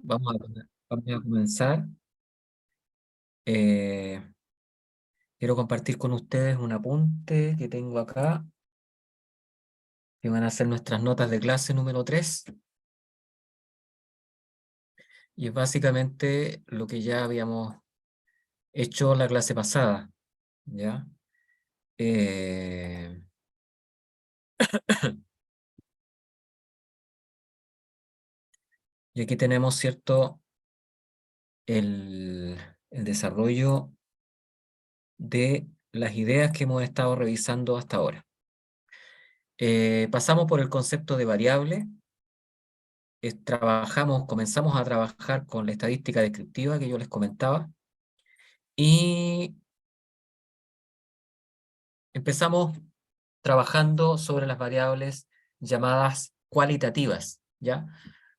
Vamos a comenzar. Eh, Quiero compartir con ustedes un apunte que tengo acá, que van a ser nuestras notas de clase número 3, y es básicamente lo que ya habíamos hecho la clase pasada, ¿ya? Eh, y aquí tenemos, ¿cierto?, el, el desarrollo de las ideas que hemos estado revisando hasta ahora. Pasamos por el concepto de variable. Comenzamos a trabajar con la estadística descriptiva que yo les comentaba, y empezamos trabajando sobre las variables llamadas cualitativas, ¿ya?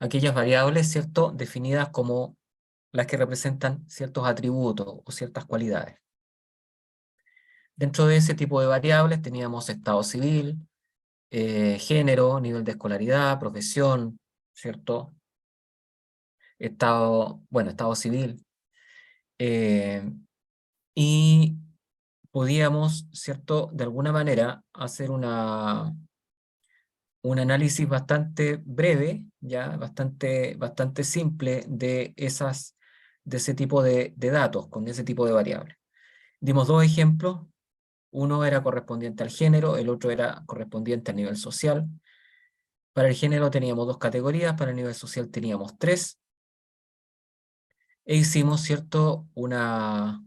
Aquellas variables, ¿cierto?, definidas como las que representan ciertos atributos o ciertas cualidades. Dentro de ese tipo de variables teníamos estado civil, género, nivel de escolaridad, profesión, ¿cierto? Estado civil. eh, y podíamos, ¿cierto?, de alguna manera hacer un análisis bastante breve, ya, bastante simple de ese tipo de datos, con ese tipo de variables. Dimos dos ejemplos. Uno era correspondiente al género, el otro era correspondiente al nivel social. Para el género teníamos dos categorías, para el nivel social teníamos tres, e hicimos, ¿cierto?, una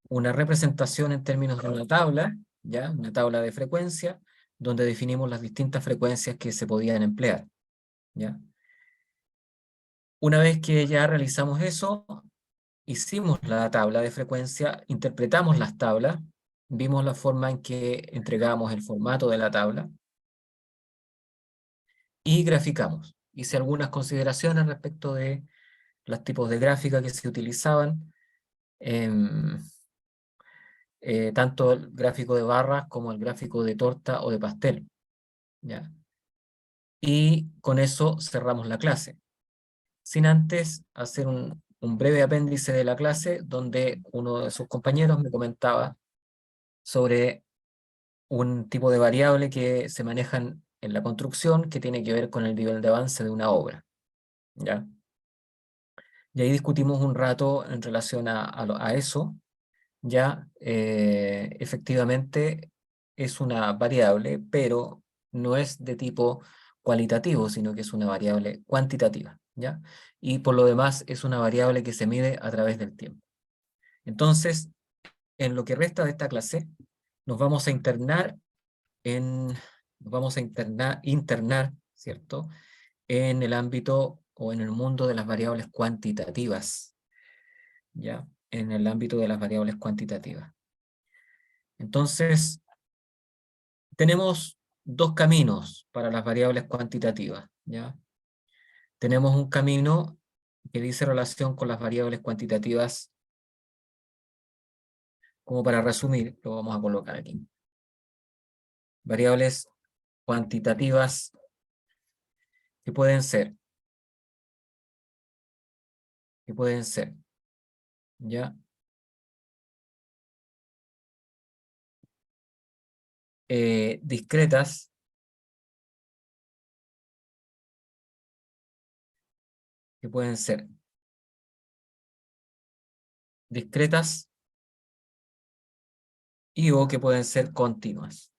representación en términos de una tabla, ¿ya? Una tabla de frecuencia, donde definimos las distintas frecuencias que se podían emplear, ¿ya? Una vez que ya realizamos eso, hicimos la tabla de frecuencia, interpretamos las tablas, vimos la forma en que entregamos el formato de la tabla y graficamos. Hice algunas consideraciones respecto de los tipos de gráfica que se utilizaban, em, tanto el gráfico de barras como el gráfico de torta o de pastel, ¿ya? Y con eso cerramos la clase, sin antes hacer un breve apéndice de la clase donde uno de sus compañeros me comentaba sobre un tipo de variable que se manejan en la construcción que tiene que ver con el nivel de avance de una obra, ¿ya? Y ahí discutimos un rato en relación a eso, ¿ya? Efectivamente es una variable, pero no es de tipo cualitativo, sino que es una variable cuantitativa, ¿ya? Y por lo demás es una variable que se mide a través del tiempo. Entonces, en lo que resta de esta clase, nos vamos a internar internar, ¿cierto?, en el ámbito o en el mundo de las variables cuantitativas, ¿ya? En el ámbito de las variables cuantitativas. Entonces, tenemos dos caminos para las variables cuantitativas, ¿ya? Tenemos un camino que dice relación con las variables cuantitativas, como para resumir, lo vamos a colocar aquí. Variables cuantitativas que pueden ser, ¿ya? Discretas, que pueden ser discretas y o que pueden ser continuas.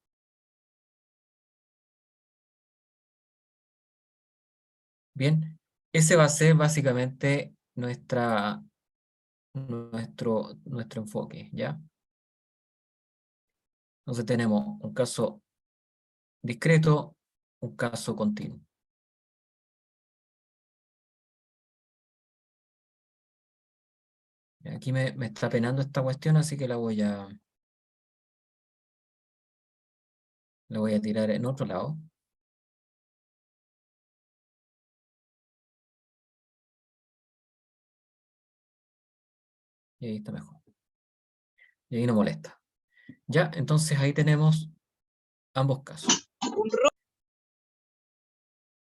Bien, ese va a ser básicamente nuestro enfoque, ¿ya? Entonces tenemos un caso discreto, un caso continuo. Aquí me está penando esta cuestión, así que la voy a tirar en otro lado. Y ahí está mejor. Y ahí no molesta. Ya, entonces ahí tenemos ambos casos.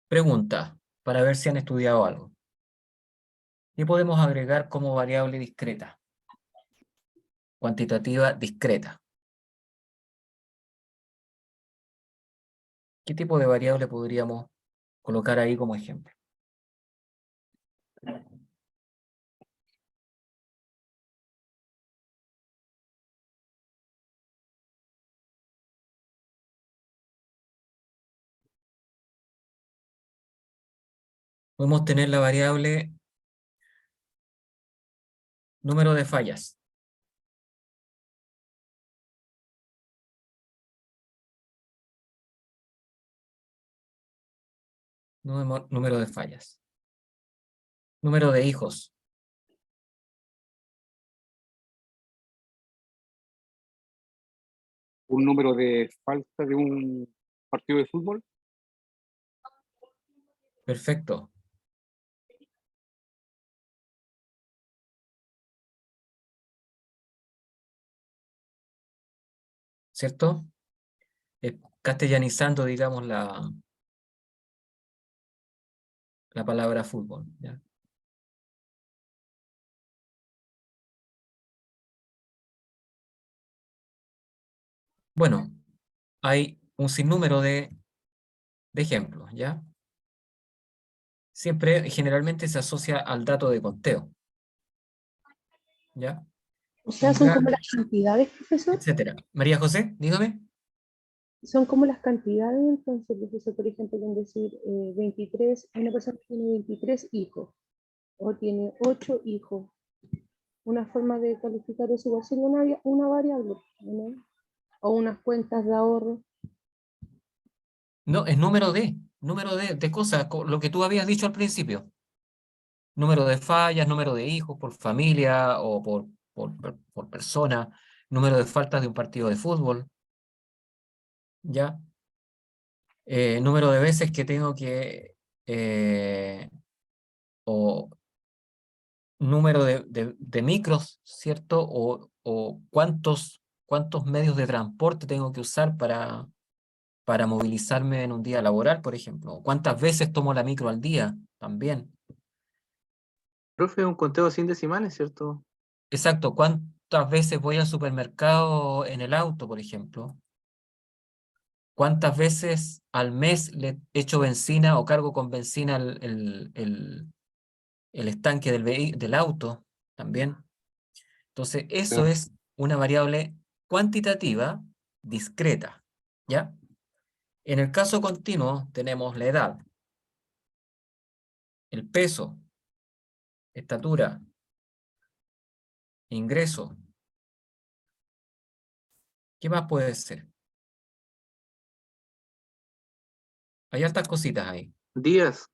Pregunta, para ver si han estudiado algo. Y podemos agregar como variable discreta, cuantitativa discreta. ¿Qué tipo de variable podríamos colocar ahí como ejemplo? Podemos tener la variable número de fallas. Número de fallas. Número de hijos. Un número de falta de un partido de fútbol. Perfecto. ¿Cierto? Castellanizando, digamos, la palabra fútbol, ¿ya? Bueno, hay un sinnúmero de ejemplos, ¿ya? Siempre, generalmente se asocia al dato de conteo, ¿ya? O sea, son como Diga, las cantidades, profesor. etcétera. María José, dígame. Son como las cantidades, entonces, profesor, por ejemplo, con decir 23, una persona tiene 23 hijos o tiene 8 hijos. Una forma de calificar eso igual sería una variable, ¿no? O unas cuentas de ahorro. No, es número de cosas, lo que tú habías dicho al principio. Número de fallas, número de hijos por familia o por persona, número de faltas de un partido de fútbol, ¿ya? Número de veces que tengo que, o número de micros, ¿cierto? O cuántos medios de transporte tengo que usar para movilizarme en un día laboral, por ejemplo. ¿Cuántas veces tomo la micro al día? También. Profe, un conteo sin decimales, ¿cierto? Exacto, ¿cuántas veces voy al supermercado en el auto, por ejemplo? ¿Cuántas veces al mes le echo benzina o cargo con benzina el estanque del auto? También. Entonces, eso Claro. es una variable cuantitativa discreta, ¿ya? En el caso continuo tenemos la edad, el peso, estatura, ingreso. ¿Qué más puede ser? Hay hartas cositas ahí. Días,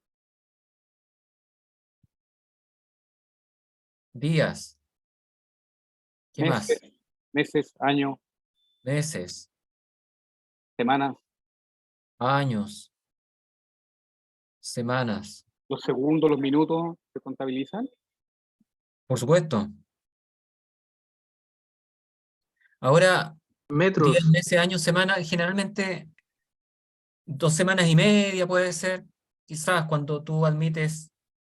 Días, ¿qué Meses, más? meses, años, Meses, semanas, años, semanas. los segundos, los minutos se contabilizan. Por supuesto. Ahora, días, metros, meses, años, semanas, generalmente 2 semanas y media puede ser, quizás cuando tú admites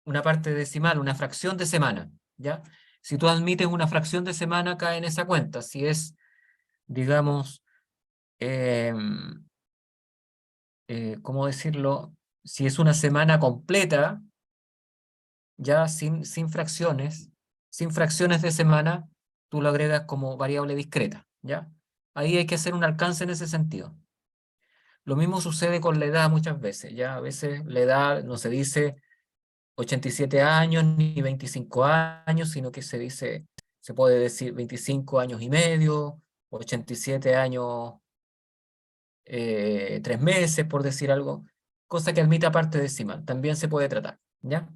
una parte decimal, una fracción de semana, ¿ya? Si tú admites una fracción de semana, cae en esa cuenta. Si es, digamos, ¿cómo decirlo? Si es una semana completa, ya sin fracciones de semana, tú lo agregas como variable discreta, ¿ya? Ahí hay que hacer un alcance en ese sentido. Lo mismo sucede con la edad muchas veces, ¿ya? A veces la edad no se dice 87 años ni 25 años, sino que se puede decir 25 años y medio, 87 años, 3 meses, por decir algo, cosa que admita parte decimal, también se puede tratar, ¿ya?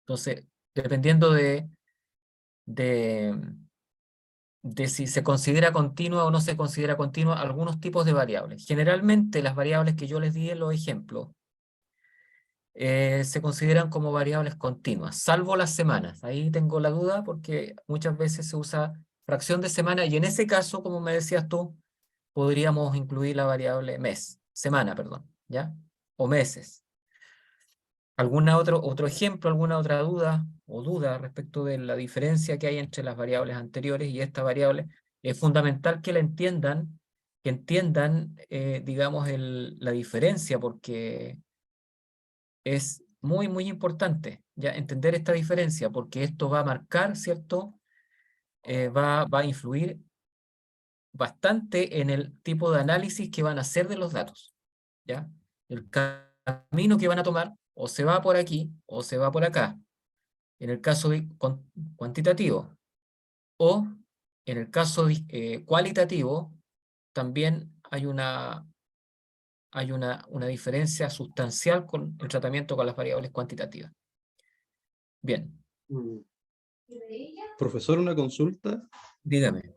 Entonces, dependiendo de, de si se considera continua o no se considera continua algunos tipos de variables. Generalmente las variables que yo les di en los ejemplos se consideran como variables continuas, salvo las semanas. Ahí tengo la duda porque muchas veces se usa fracción de semana y en ese caso, como me decías tú, podríamos incluir la variable semana, perdón, ¿ya? O meses. otro ejemplo, alguna otra duda respecto de la diferencia que hay entre las variables anteriores y esta variable? Es fundamental que la entiendan, digamos, la diferencia, porque es muy, muy importante ya entender esta diferencia, porque esto va a marcar, ¿cierto? Va a influir bastante en el tipo de análisis que van a hacer de los datos, ¿ya? El camino que van a tomar o se va por aquí o se va por acá, en el caso cuantitativo, o en el caso cualitativo, también hay una diferencia sustancial con el tratamiento con las variables cuantitativas. Bien, Profesor, una consulta. dígame.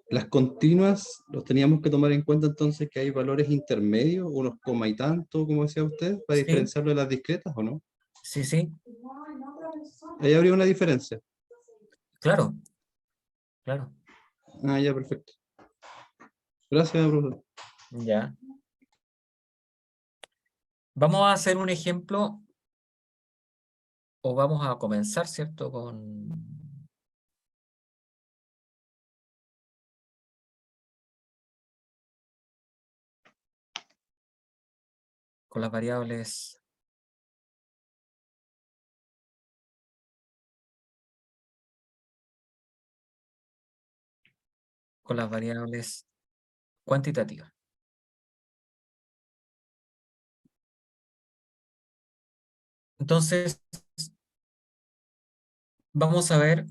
Las continuas, los teníamos que tomar en cuenta entonces que hay valores intermedios, unos coma y tanto, como decía usted, para Sí, diferenciarlo de las discretas, ¿o no? sí, sí, Ahí habría una diferencia. claro, claro, Ah, ya, perfecto. Gracias, profesor. ya. Vamos a hacer un ejemplo, o vamos a comenzar, ¿cierto? Con las variables cuantitativas. Entonces, vamos a ver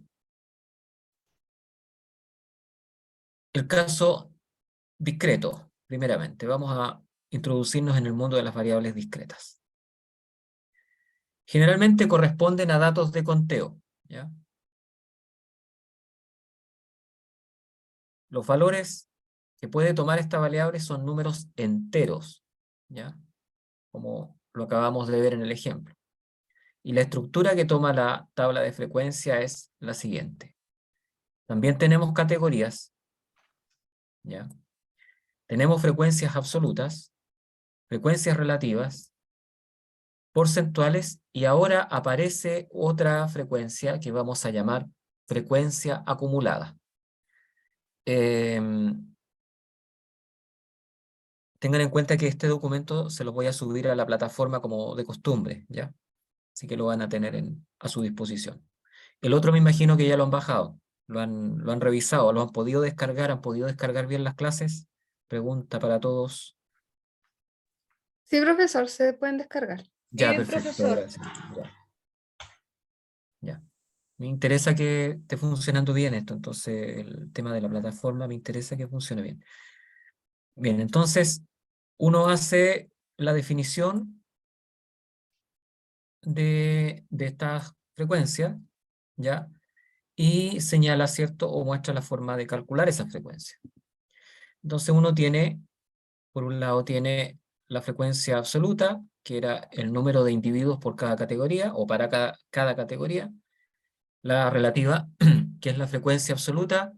el caso discreto, primeramente. Vamos a introducirnos en el mundo de las variables discretas. Generalmente corresponden a datos de conteo, ¿ya? Los valores que puede tomar esta variable son números enteros, ¿ya? Como lo acabamos de ver en el ejemplo. Y la estructura que toma la tabla de frecuencia es la siguiente. También tenemos categorías, ¿ya? Tenemos frecuencias absolutas, frecuencias relativas, porcentuales, y ahora aparece otra frecuencia que vamos a llamar frecuencia acumulada. Tengan en cuenta que este documento se lo voy a subir a la plataforma como de costumbre, ¿ya? Así que lo van a tener a su disposición. El otro me imagino que ya lo han bajado, lo han revisado, lo han podido descargar, han podido descargar bien las clases. Pregunta para todos. Sí, profesor, se pueden descargar. Ya, Bien, perfecto, profesor. gracias. Ya. Ya. Me interesa que esté funcionando bien esto, entonces el tema de la plataforma me interesa que funcione bien. Bien, entonces uno hace la definición de esta frecuencia, ¿ya? Y señala, ¿cierto? O muestra la forma de calcular esa frecuencia. Entonces uno tiene, por un lado, tiene la frecuencia absoluta, que era el número de individuos por cada categoría, o para cada categoría. La relativa, que es la frecuencia absoluta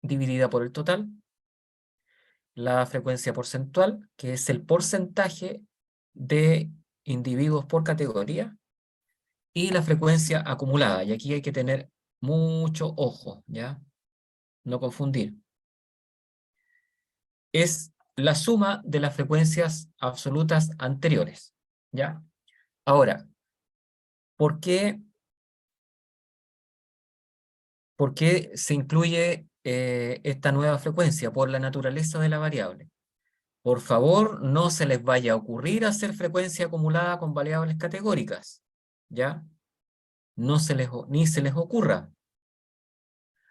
dividida por el total. La frecuencia porcentual, que es el porcentaje de individuos por categoría. Y la frecuencia acumulada, y aquí hay que tener mucho ojo, ¿ya? No confundir. Es la suma de las frecuencias absolutas anteriores, ¿ya? Ahora, ¿por qué se incluye esta nueva frecuencia? Por la naturaleza de la variable. Por favor, no se les vaya a ocurrir hacer frecuencia acumulada con variables categóricas, ¿ya? Ni se les ocurra.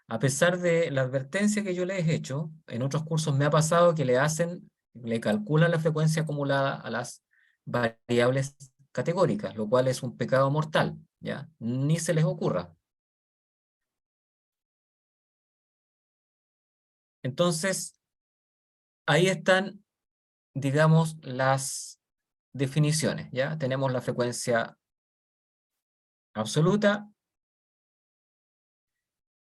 A pesar de la advertencia que yo les he hecho, en otros cursos me ha pasado que le calculan la frecuencia acumulada a las variables categóricas, lo cual es un pecado mortal, ¿ya? Ni se les ocurra. Entonces, ahí están, digamos, las definiciones, ¿ya? Tenemos la frecuencia absoluta,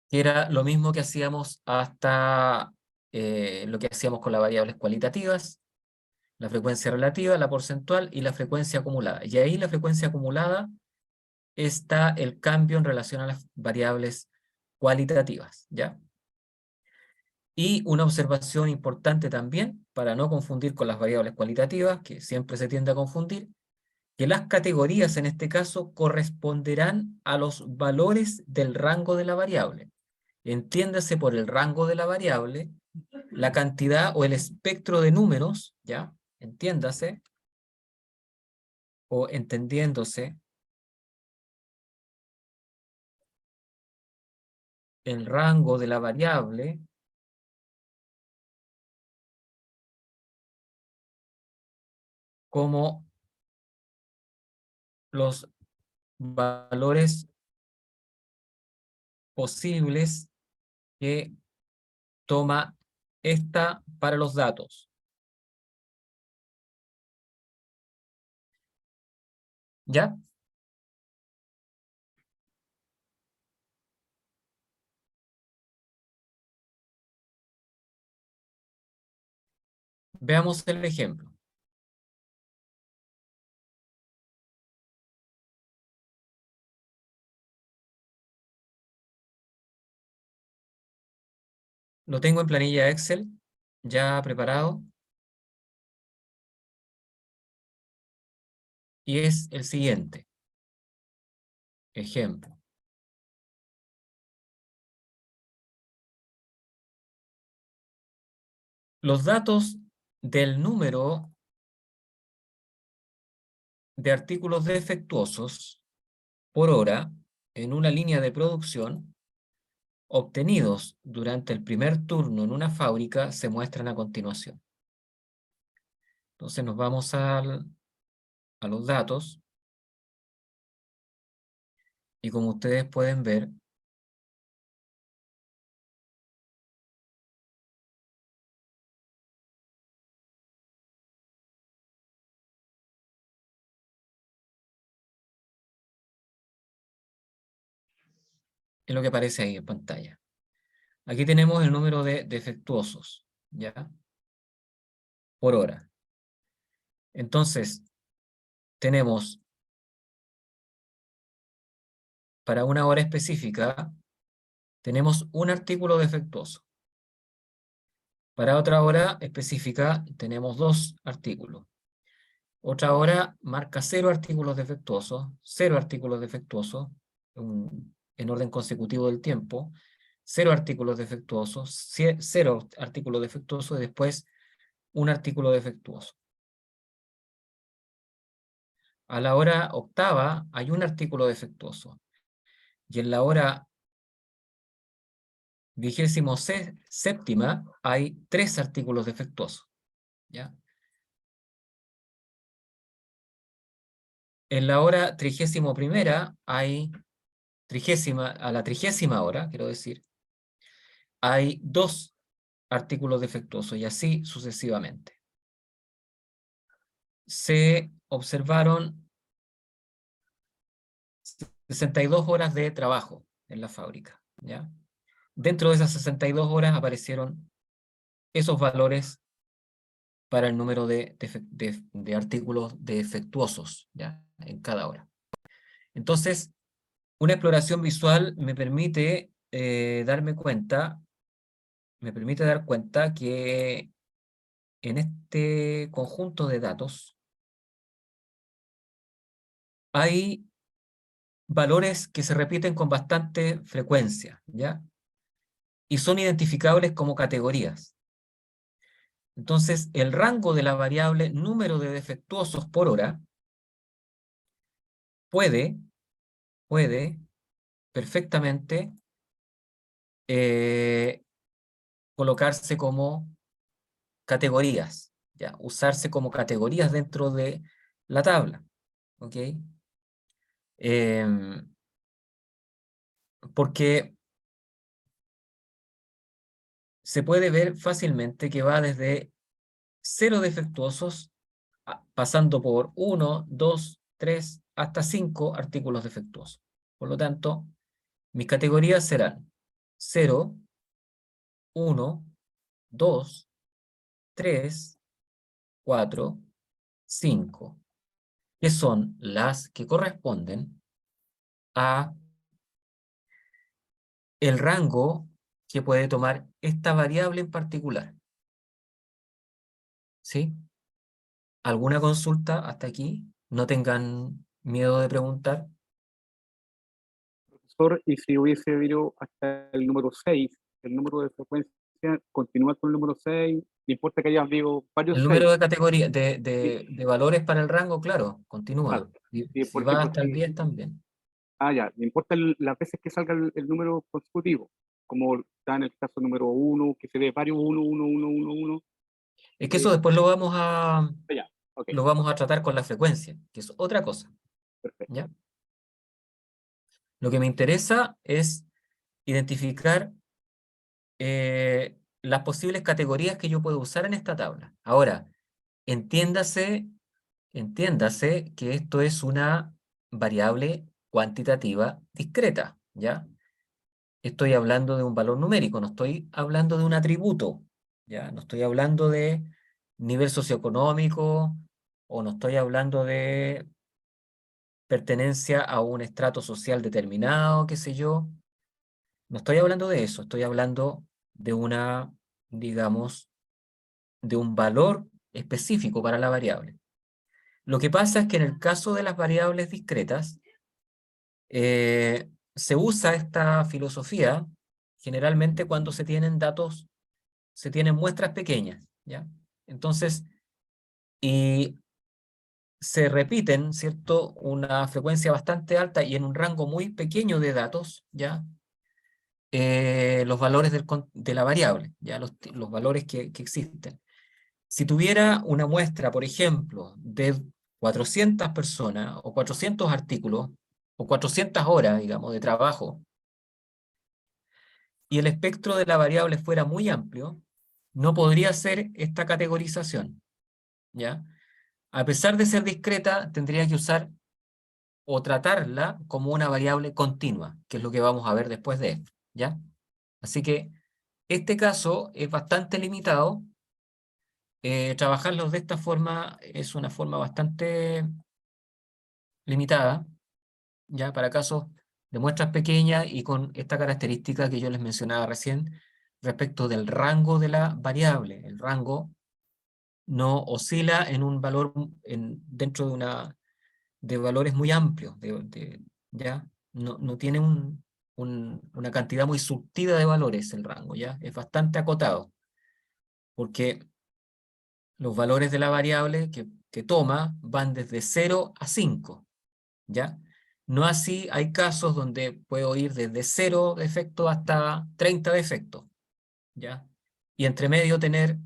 que era lo mismo que hacíamos hasta lo que hacíamos con las variables cualitativas. La frecuencia relativa, la porcentual y la frecuencia acumulada. Y ahí la frecuencia acumulada está el cambio en relación a las variables cualitativas, ¿ya? Y una observación importante también, para no confundir con las variables cualitativas, que siempre se tiende a confundir, que las categorías en este caso corresponderán a los valores del rango de la variable. Entiéndase por el rango de la variable la cantidad o el espectro de números, ¿ya? Entiéndase, o entendiéndose, el rango de la variable como los valores posibles que toma esta para los datos. ¿Ya? Veamos el ejemplo. Lo tengo en planilla Excel, ya preparado. Y es el siguiente. Ejemplo. Los datos del número de artículos defectuosos por hora en una línea de producción obtenidos durante el primer turno en una fábrica se muestran a continuación. Entonces nos vamos a los datos y como ustedes pueden ver, es lo que aparece ahí en pantalla. Aquí tenemos el número de defectuosos, ¿ya? Por hora. Entonces, tenemos para una hora específica, tenemos un artículo defectuoso. Para otra hora específica, tenemos 2 artículos. Otra hora marca 0 artículos defectuosos, 0 artículos defectuosos, en orden consecutivo del tiempo, 0 artículos defectuosos, 0 artículos defectuosos y después un artículo defectuoso. A la hora octava hay un artículo defectuoso. Y en la hora 27ª hay 3 artículos defectuosos. ¿Ya? En la hora 31ª hay, a la 30ª hora, quiero decir, hay 2 artículos defectuosos y así sucesivamente. Se observaron 62 horas de trabajo en la fábrica, ¿ya? Dentro de esas 62 horas aparecieron esos valores para el número de artículos defectuosos, ¿ya? En cada hora. Entonces, una exploración visual me permite dar cuenta que en este conjunto de datos hay valores que se repiten con bastante frecuencia, ¿ya? Y son identificables como categorías. Entonces, el rango de la variable número de defectuosos por hora puede perfectamente colocarse como categorías, ¿ya? Usarse como categorías dentro de la tabla, ¿ok? Porque se puede ver fácilmente que va desde 0 defectuosos, pasando por 1, 2, 3, hasta 5 artículos defectuosos. Por lo tanto, mis categorías serán 0, 1, 2, 3, 4, 5, que son las que corresponden a el rango que puede tomar esta variable en particular. ¿Sí? ¿Alguna consulta hasta aquí? No tengan miedo de preguntar. Profesor, y si hubiese ido hasta el número 6, el número de frecuencia continúa con el número 6, no importa que haya habido varios El 6. número de categoría, de valores para el rango, claro, continúa. Claro. Y Y, si por va ejemplo, hasta el 10 también. ya, no importa las veces que salga el número consecutivo, como está en el caso número 1, que se ve varios 1, 1, 1, 1, 1. Es que eso después lo vamos Ya, ok, a tratar con la frecuencia, que es otra cosa. perfecto. ¿Ya? Lo que me interesa es identificar las posibles categorías que yo puedo usar en esta tabla. Ahora, entiéndase que esto es una variable cuantitativa discreta, ¿ya? Estoy hablando de un valor numérico, no estoy hablando de un atributo, ¿ya? No estoy hablando de nivel socioeconómico, o no estoy hablando de pertenencia a un estrato social determinado, qué sé yo. No estoy hablando de eso, estoy hablando de una, digamos, de un valor específico para la variable. Lo que pasa es que en el caso de las variables discretas, se usa esta filosofía generalmente cuando se tienen datos, se tienen muestras pequeñas, ¿ya? Entonces, y se repiten, ¿cierto? Una frecuencia bastante alta y en un rango muy pequeño de datos, ¿ya? Los valores de la variable, ¿ya? Los valores que existen. Si tuviera una muestra, por ejemplo, de 400 personas o 400 artículos o 400 horas, digamos, de trabajo, y el espectro de la variable fuera muy amplio, no podría ser esta categorización, ¿ya? A pesar de ser discreta, tendría que usar o tratarla como una variable continua, que es lo que vamos a ver después de esto, ¿ya? Así que este caso es bastante limitado. Trabajarlos de esta forma es una forma bastante limitada, ya para casos de muestras pequeñas y con esta característica que yo les mencionaba recién respecto del rango de la variable. El rango no oscila en un valor dentro de valores muy amplios, ¿ya? No tiene una cantidad muy surtida de valores el rango, ¿ya? Es bastante acotado, porque los valores de la variable que toma van desde 0 a 5, ¿ya? No así, hay casos donde puedo ir desde 0 defectos hasta 30 defectos, ¿ya? Y entre medio tener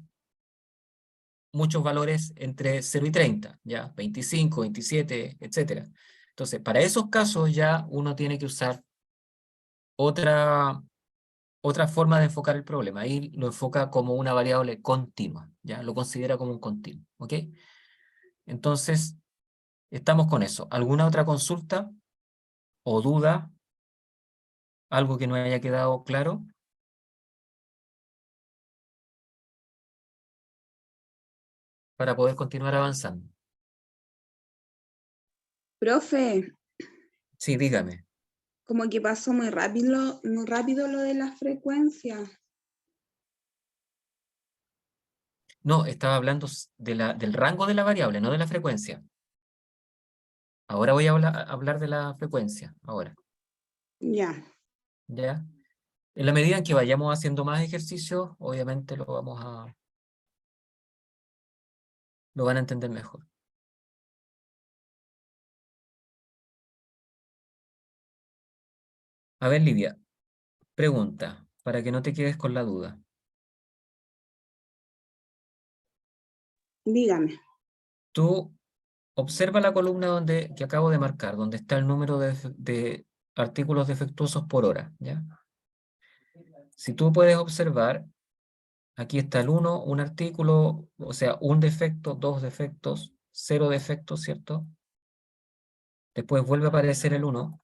muchos valores entre 0 y 30, ¿ya? 25, 27, etc. Entonces, para esos casos ya uno tiene que usar otra, otra forma de enfocar el problema. Ahí lo enfoca como una variable continua, ¿ya? Lo considera como un continuo, ¿ok? Entonces, estamos con eso. ¿Alguna otra consulta o duda? ¿Algo que no haya quedado claro? Para poder continuar avanzando. Profe, Sí, dígame. como que pasó muy rápido lo de la frecuencia. No, estaba hablando del rango de la variable, no de la frecuencia. Ahora voy a hablar de la frecuencia, ahora, Ya, ¿ya? En la medida en que vayamos haciendo más ejercicios, obviamente lo van a entender mejor. A ver, Livia, pregunta, para que no te quedes con la duda. dígame. Tú observa la columna que acabo de marcar, donde está el número de artículos defectuosos por hora, ¿ya? Si tú puedes observar, aquí está el 1, un artículo, o sea, un defecto, 2 defectos, 0 defectos, ¿cierto? Después vuelve a aparecer el 1,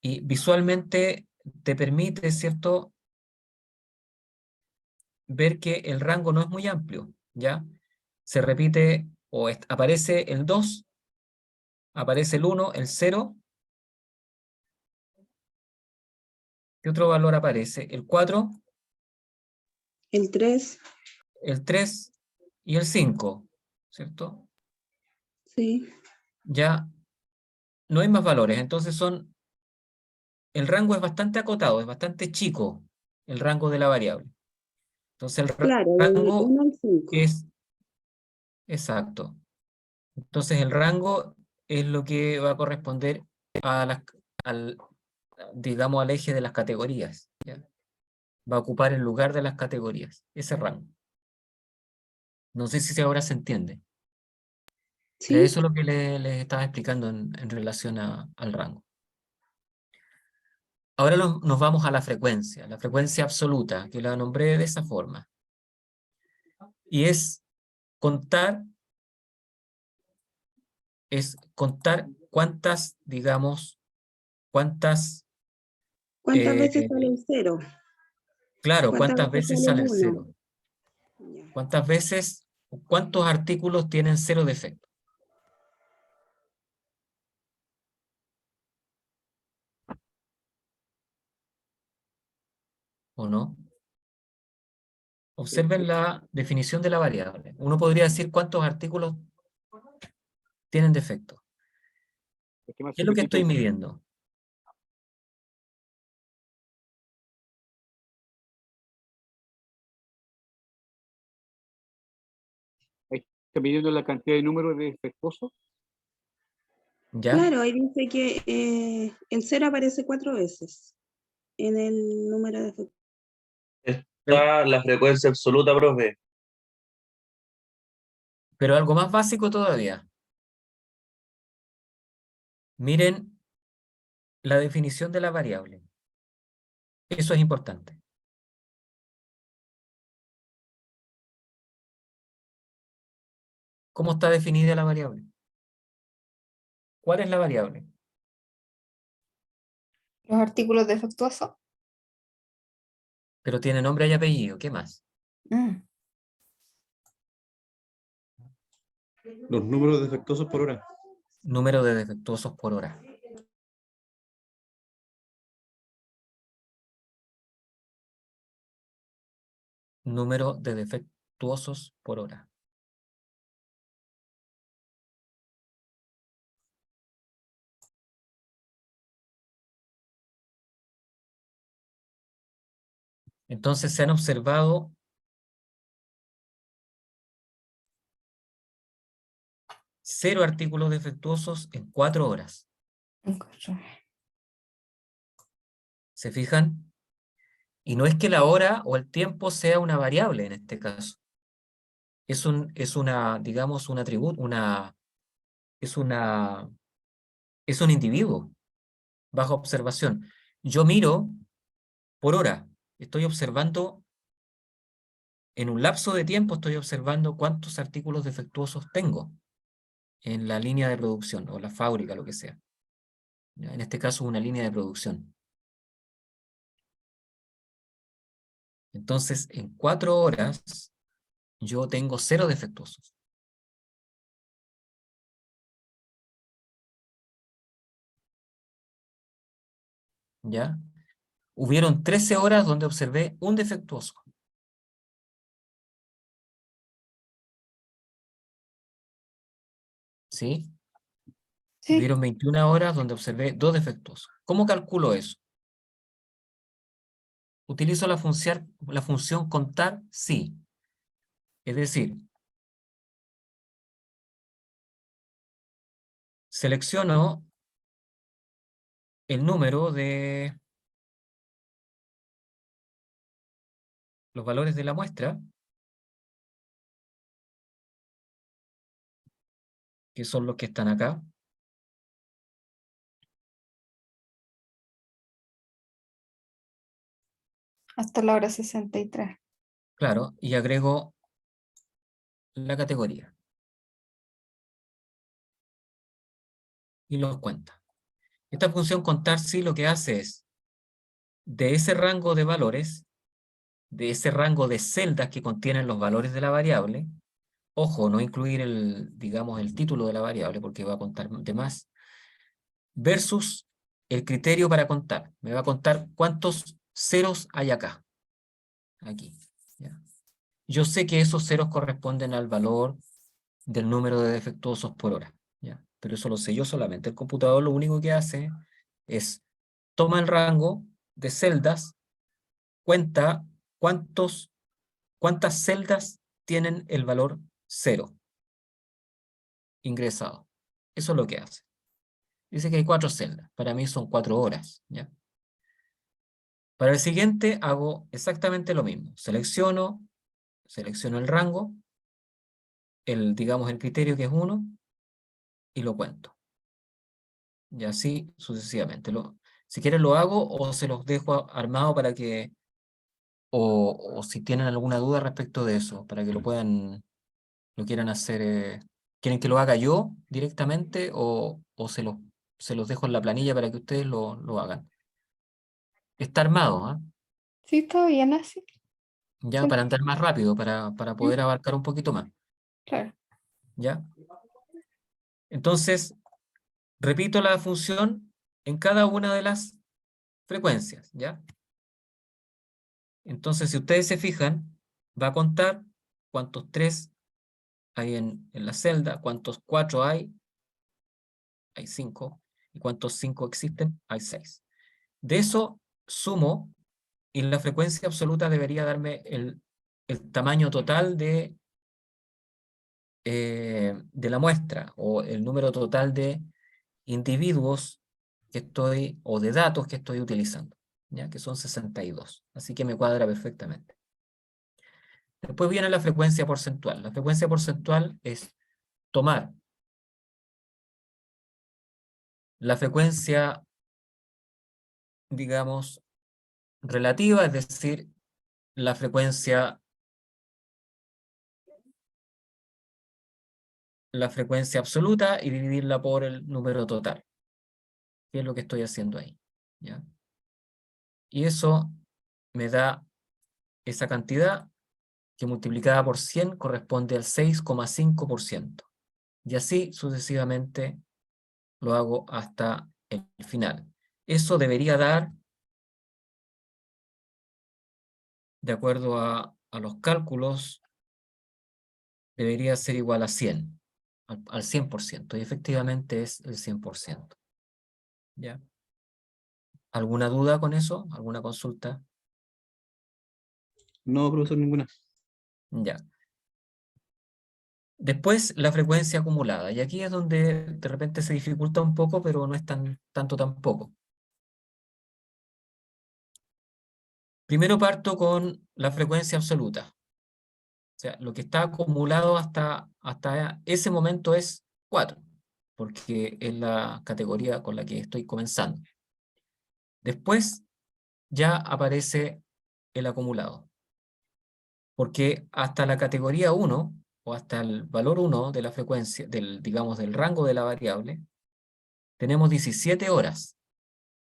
y visualmente te permite, ¿cierto?, ver que el rango no es muy amplio, ¿ya? se repite o aparece el 2, aparece el 1, el 0. ¿Qué otro valor aparece? El 4, El 3, el 3 y el 5, ¿cierto? sí. Ya no hay más valores, entonces el rango es bastante acotado, es bastante chico el rango de la variable. Entonces el Claro, del rango 1 al 5. es exacto. Entonces el rango es lo que va a corresponder a al, digamos, al eje de las categorías, ¿ya? Va a ocupar el lugar de las categorías, ese rango. No sé si ahora se entiende. Pero ¿Sí? eso es lo que les estaba explicando en relación al rango. Ahora nos vamos a la frecuencia absoluta, que la nombré de esa forma. Y contar, es contar cuántas, digamos, cuántas, ¿Cuántas veces sale el 0? claro, ¿Cuántas cuántas veces veces sale el sale el 1? 0. ¿Cuántas veces, cuántos artículos tienen 0 defecto? ¿O no? Observen la definición de la variable. Uno podría decir cuántos artículos tienen defecto. Esquema ¿Qué es lo que estoy solicitud. midiendo? Ahí está midiendo la cantidad de números de defectuosos. ¿Ya? Claro, ahí dice que el 0 aparece 4 veces en el número de efectos. Está la frecuencia absoluta, profe. Pero algo más básico todavía. Miren la definición de la variable. Eso es importante. ¿Cómo está definida la variable? ¿Cuál es la variable? Los artículos defectuosos. Pero tiene nombre y apellido. ¿Qué más? Mm. Los números defectuosos por hora. Número de defectuosos por hora. Número de defectuosos por hora. Entonces se han observado 0 artículos defectuosos en 4 horas. ¿Se fijan? Y no es que la hora o el tiempo sea una variable en este caso. Es una, digamos, un atributo, es un individuo bajo observación. Yo miro por hora, estoy observando, en un lapso de tiempo estoy observando cuántos artículos defectuosos tengo en la línea de producción o la fábrica, lo que sea. ¿Ya? En este caso, una línea de producción. Entonces, en 4 horas, yo tengo 0 defectuosos. ¿Ya? Hubieron 13 horas donde observé un defectuoso. ¿Sí? Sí. Hubieron 21 horas donde observé 2 defectuosos. ¿Cómo calculo eso? ¿Utilizo la función contar? Sí. Es decir, selecciono el número de los valores de la muestra, que son los que están acá, Hasta la hora 63. claro, y agrego la categoría. Y los cuenta. Esta función contar sí lo que hace es, de ese rango de valores, de ese rango de celdas que contienen los valores de la variable, Ojo, no incluir digamos, el título de la variable porque va a contar de más. Versus el criterio para contar. Me va a contar cuántos ceros hay acá. Aquí. ¿Ya? Yo sé que esos ceros corresponden al valor del número de defectuosos por hora. ¿Ya? Pero eso lo sé yo solamente. El computador lo único que hace es toma el rango de celdas, cuenta cuántas celdas tienen el valor 0 ingresado. Eso es lo que hace. Dice que hay 4 celdas. Para mí son 4 horas. ¿Ya? Para el siguiente hago exactamente lo mismo. Selecciono el rango, digamos el criterio que es 1, y lo cuento. Y así sucesivamente. Si quieren lo hago o se los dejo armado para que, o si tienen alguna duda respecto de eso, para que lo quieran hacer. ¿Quieren que lo haga yo directamente o se los dejo en la planilla para que ustedes lo hagan? Está armado, ¿ah? Sí, está bien así. Ya Sí. para andar más rápido, para poder abarcar un poquito más. Claro. ¿Ya? Entonces, repito la función en cada una de las frecuencias, ¿ya? Entonces, si ustedes se fijan, va a contar cuántos 3 hay en la celda, cuántos 4 hay 5, y cuántos 5 existen, hay 6. De eso sumo, y la frecuencia absoluta debería darme el tamaño total de la muestra, o el número total de individuos que estoy, o de datos que estoy utilizando, ¿ya? Que son 62. Así que me cuadra perfectamente. Después viene la frecuencia porcentual. La frecuencia porcentual es tomar la frecuencia, digamos, relativa, es decir, la frecuencia absoluta, y dividirla por el número total, que es lo que estoy haciendo ahí, ¿ya? Y eso me da esa cantidad que multiplicada por 100 corresponde al 6,5%. Y así sucesivamente lo hago hasta el final. Eso debería dar, de acuerdo a los cálculos, debería ser igual a 100, al 100%, y efectivamente es el 100%. ¿Ya? ¿Alguna duda con eso? ¿Alguna consulta? No, profesor, ninguna. Ya. Después, la frecuencia acumulada. Y aquí es donde de repente se dificulta un poco, pero no es tanto tampoco. Primero parto con la frecuencia absoluta. O sea, lo que está acumulado hasta ese momento es 4, porque es la categoría con la que estoy comenzando. Después ya aparece el acumulado, porque hasta la categoría 1, o hasta el valor 1 de la frecuencia, digamos, del rango de la variable, tenemos 17 horas.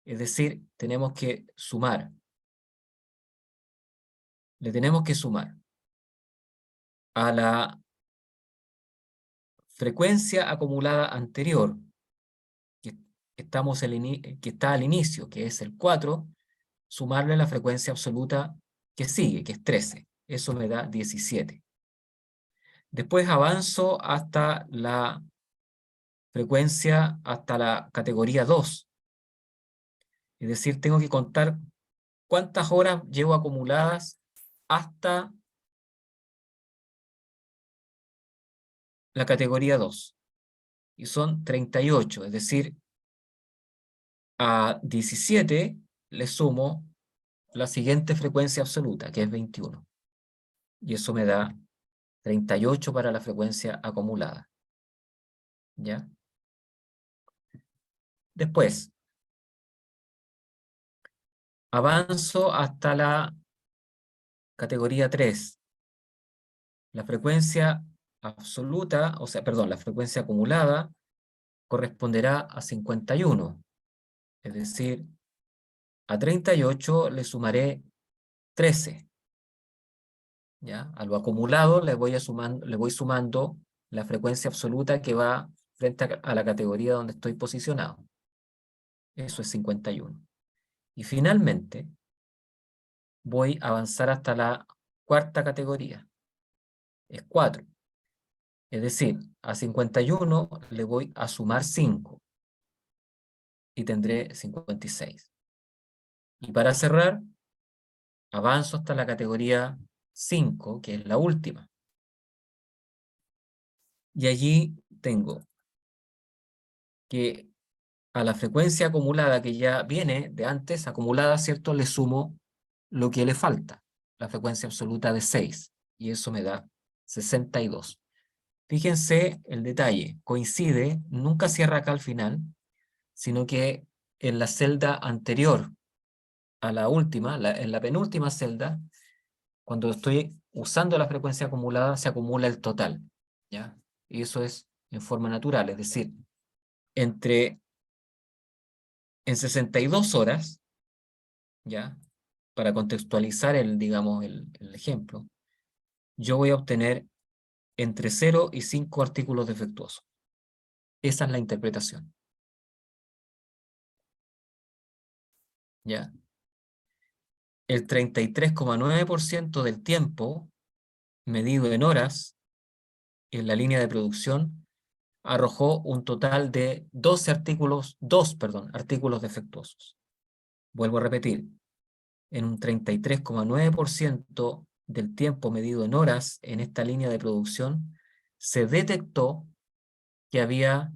Es decir, tenemos que sumar. Le tenemos que sumar a la frecuencia acumulada anterior, que está al inicio, que es el 4, sumarle la frecuencia absoluta que sigue, que es 13. Eso me da 17. Después avanzo hasta la frecuencia, hasta la categoría 2. Es decir, tengo que contar cuántas horas llevo acumuladas hasta la categoría 2. Y son 38, es decir, a 17 le sumo la siguiente frecuencia absoluta, que es 21. Y eso me da 38 para la frecuencia acumulada. ¿Ya? Después, avanzo hasta la categoría 3. La frecuencia absoluta, o sea, perdón, la frecuencia acumulada corresponderá a 51. Es decir, a 38 le sumaré 13. ¿ya? A lo acumulado le voy sumando la frecuencia absoluta que va frente a la categoría donde estoy posicionado. Eso es 51. Y finalmente, voy a avanzar hasta la cuarta categoría. Es 4. Es decir, a 51 le voy a sumar 5. Y tendré 56. Y para cerrar, avanzo hasta la categoría 5, que es la última. Y allí tengo que a la frecuencia acumulada que ya viene de antes, acumulada, ¿cierto? Le sumo lo que le falta, la frecuencia absoluta de 6. Y eso me da 62. Fíjense el detalle, coincide, nunca cierra acá al final, sino que en la celda anterior a la última, en la penúltima celda, cuando estoy usando la frecuencia acumulada, se acumula el total, ¿ya? Y eso es en forma natural, es decir, en 62 horas, ¿ya? Para contextualizar digamos, el ejemplo, yo voy a obtener entre 0 y 5 artículos defectuosos. Esa es la interpretación. ¿Ya? El 33,9% del tiempo, medido en horas, en la línea de producción, arrojó un total de 2 artículos defectuosos. Vuelvo a repetir, en un 33,9% del tiempo medido en horas en esta línea de producción, se detectó que había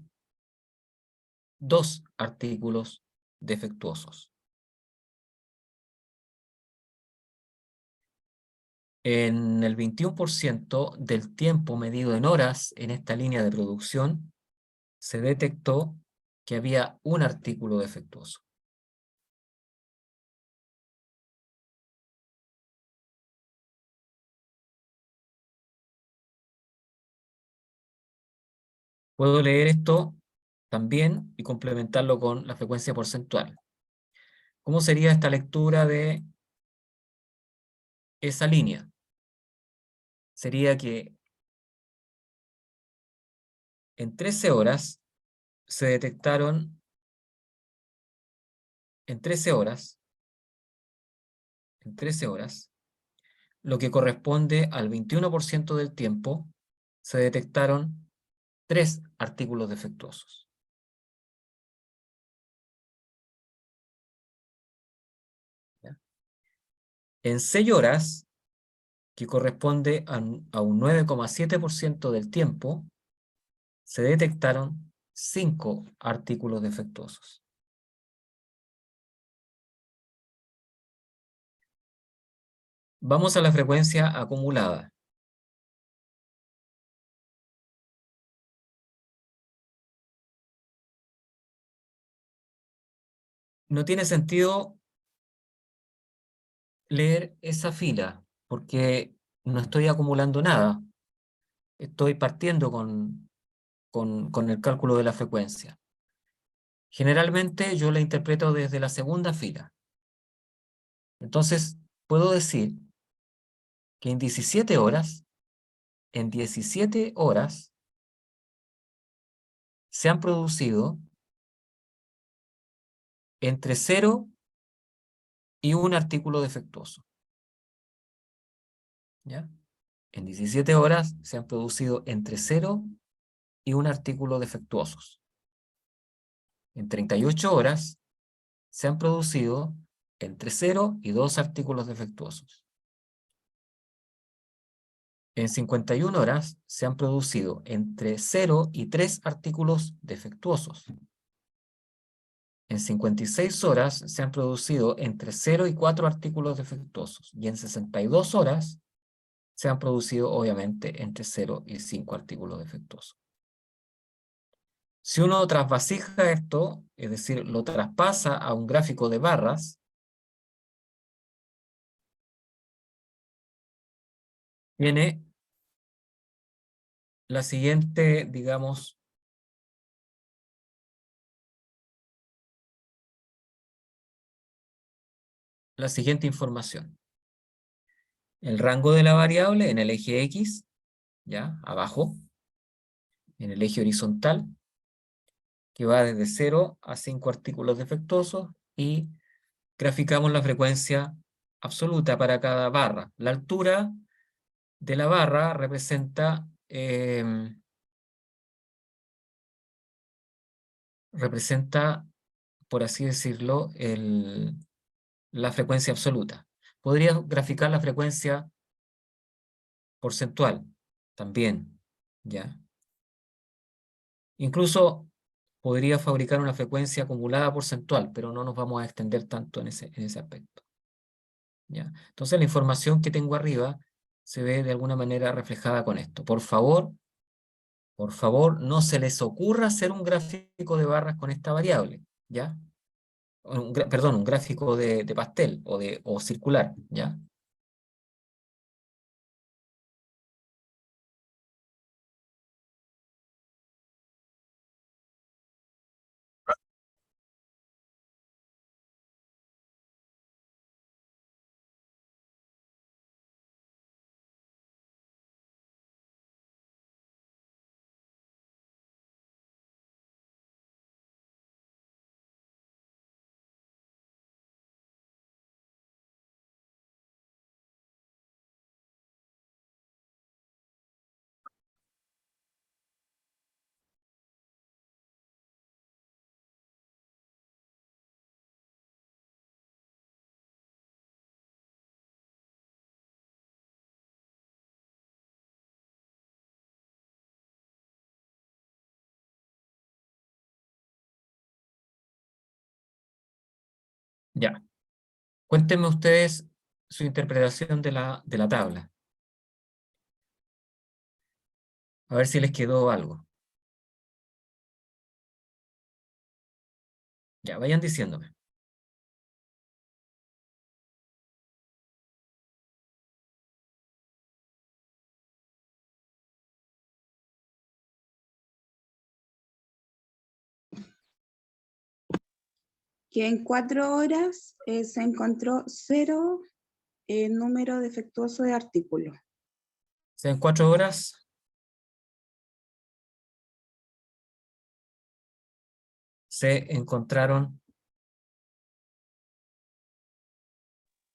2 artículos defectuosos. En el 21% del tiempo medido en horas en esta línea de producción, se detectó que había un artículo defectuoso. Puedo leer esto también y complementarlo con la frecuencia porcentual. ¿Cómo sería esta lectura de esa línea? Sería que en 13 horas se detectaron, en 13 horas, lo que corresponde al 21% del tiempo, se detectaron 3 artículos defectuosos. ¿Ya? En 6 horas, que corresponde a un 9,7% del tiempo, se detectaron 5 artículos defectuosos. Vamos a la frecuencia acumulada. No tiene sentido leer esa fila, porque no estoy acumulando nada. Estoy partiendo con el cálculo de la frecuencia. Generalmente yo la interpreto desde la segunda fila. Entonces, puedo decir que en 17 horas, se han producido entre 0 y un artículo defectuoso. ¿Ya? En 17 horas se han producido entre 0 y un artículo defectuosos. En 38 horas se han producido entre 0 y 2 artículos defectuosos. En 51 horas se han producido entre 0 y 3 artículos defectuosos. En 56 horas se han producido entre 0 y 4 artículos defectuosos. Y en 62 horas se han producido, obviamente, entre 0 y 5 artículos defectuosos. Si uno trasvasija esto, es decir, lo traspasa a un gráfico de barras, tiene la siguiente, digamos, la siguiente información. el rango de la variable en el eje X, ¿ya? Abajo, en el eje horizontal, que va desde 0 a 5 artículos defectuosos, y graficamos la frecuencia absoluta para cada barra. La altura de la barra representa, por así decirlo, la frecuencia absoluta. Podría graficar la frecuencia porcentual también, ¿ya? Incluso podría fabricar una frecuencia acumulada porcentual, pero no nos vamos a extender tanto en ese aspecto, ¿ya? Entonces la información que tengo arriba se ve de alguna manera reflejada con esto. Por favor, no se les ocurra hacer un gráfico de barras con esta variable, ¿ya? Perdón, un gráfico de pastel o circular, ¿ya? Ya. Cuéntenme ustedes su interpretación de la tabla. A ver si les quedó algo. Ya, vayan diciéndome. Que en 4 horas se encontró 0 número defectuoso de artículos. En 4 horas se encontraron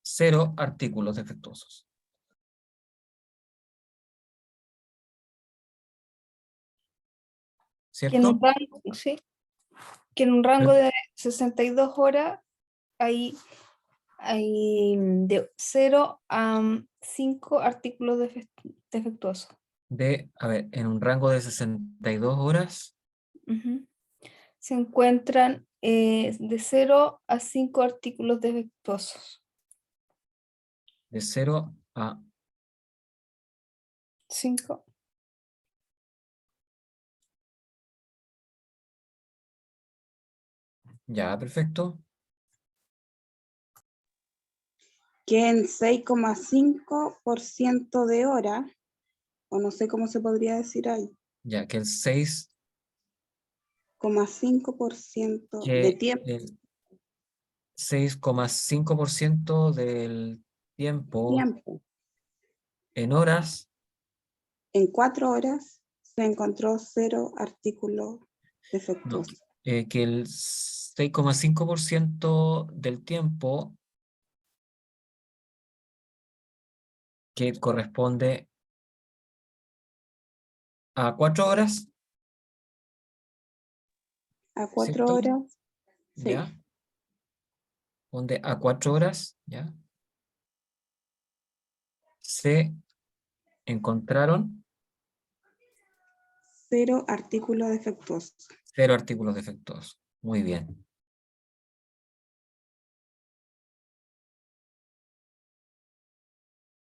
0 artículos defectuosos. Que en un ¿Cierto? rango, sí, que en un rango de 62 horas hay de 0 a 5 artículos defectuosos. A ver, en un rango de 62 horas, Ujú. Se encuentran de 0 a 5 artículos defectuosos. de 0 a 5. ya, perfecto. Que en 6,5% de hora, o no sé cómo se podría decir ahí, Ya, que el 6, 0,5% de que tiempo, el 6,5% del tiempo en horas, en 4 horas se encontró 0 artículos no, defectuosos. que el 6,5% del tiempo que corresponde a 4 horas, A 4 ¿cierto? horas, sí, ¿Ya? Donde a 4 horas, ¿ya? Se encontraron 0 artículos defectuosos. 0 artículos defectuosos. Muy bien.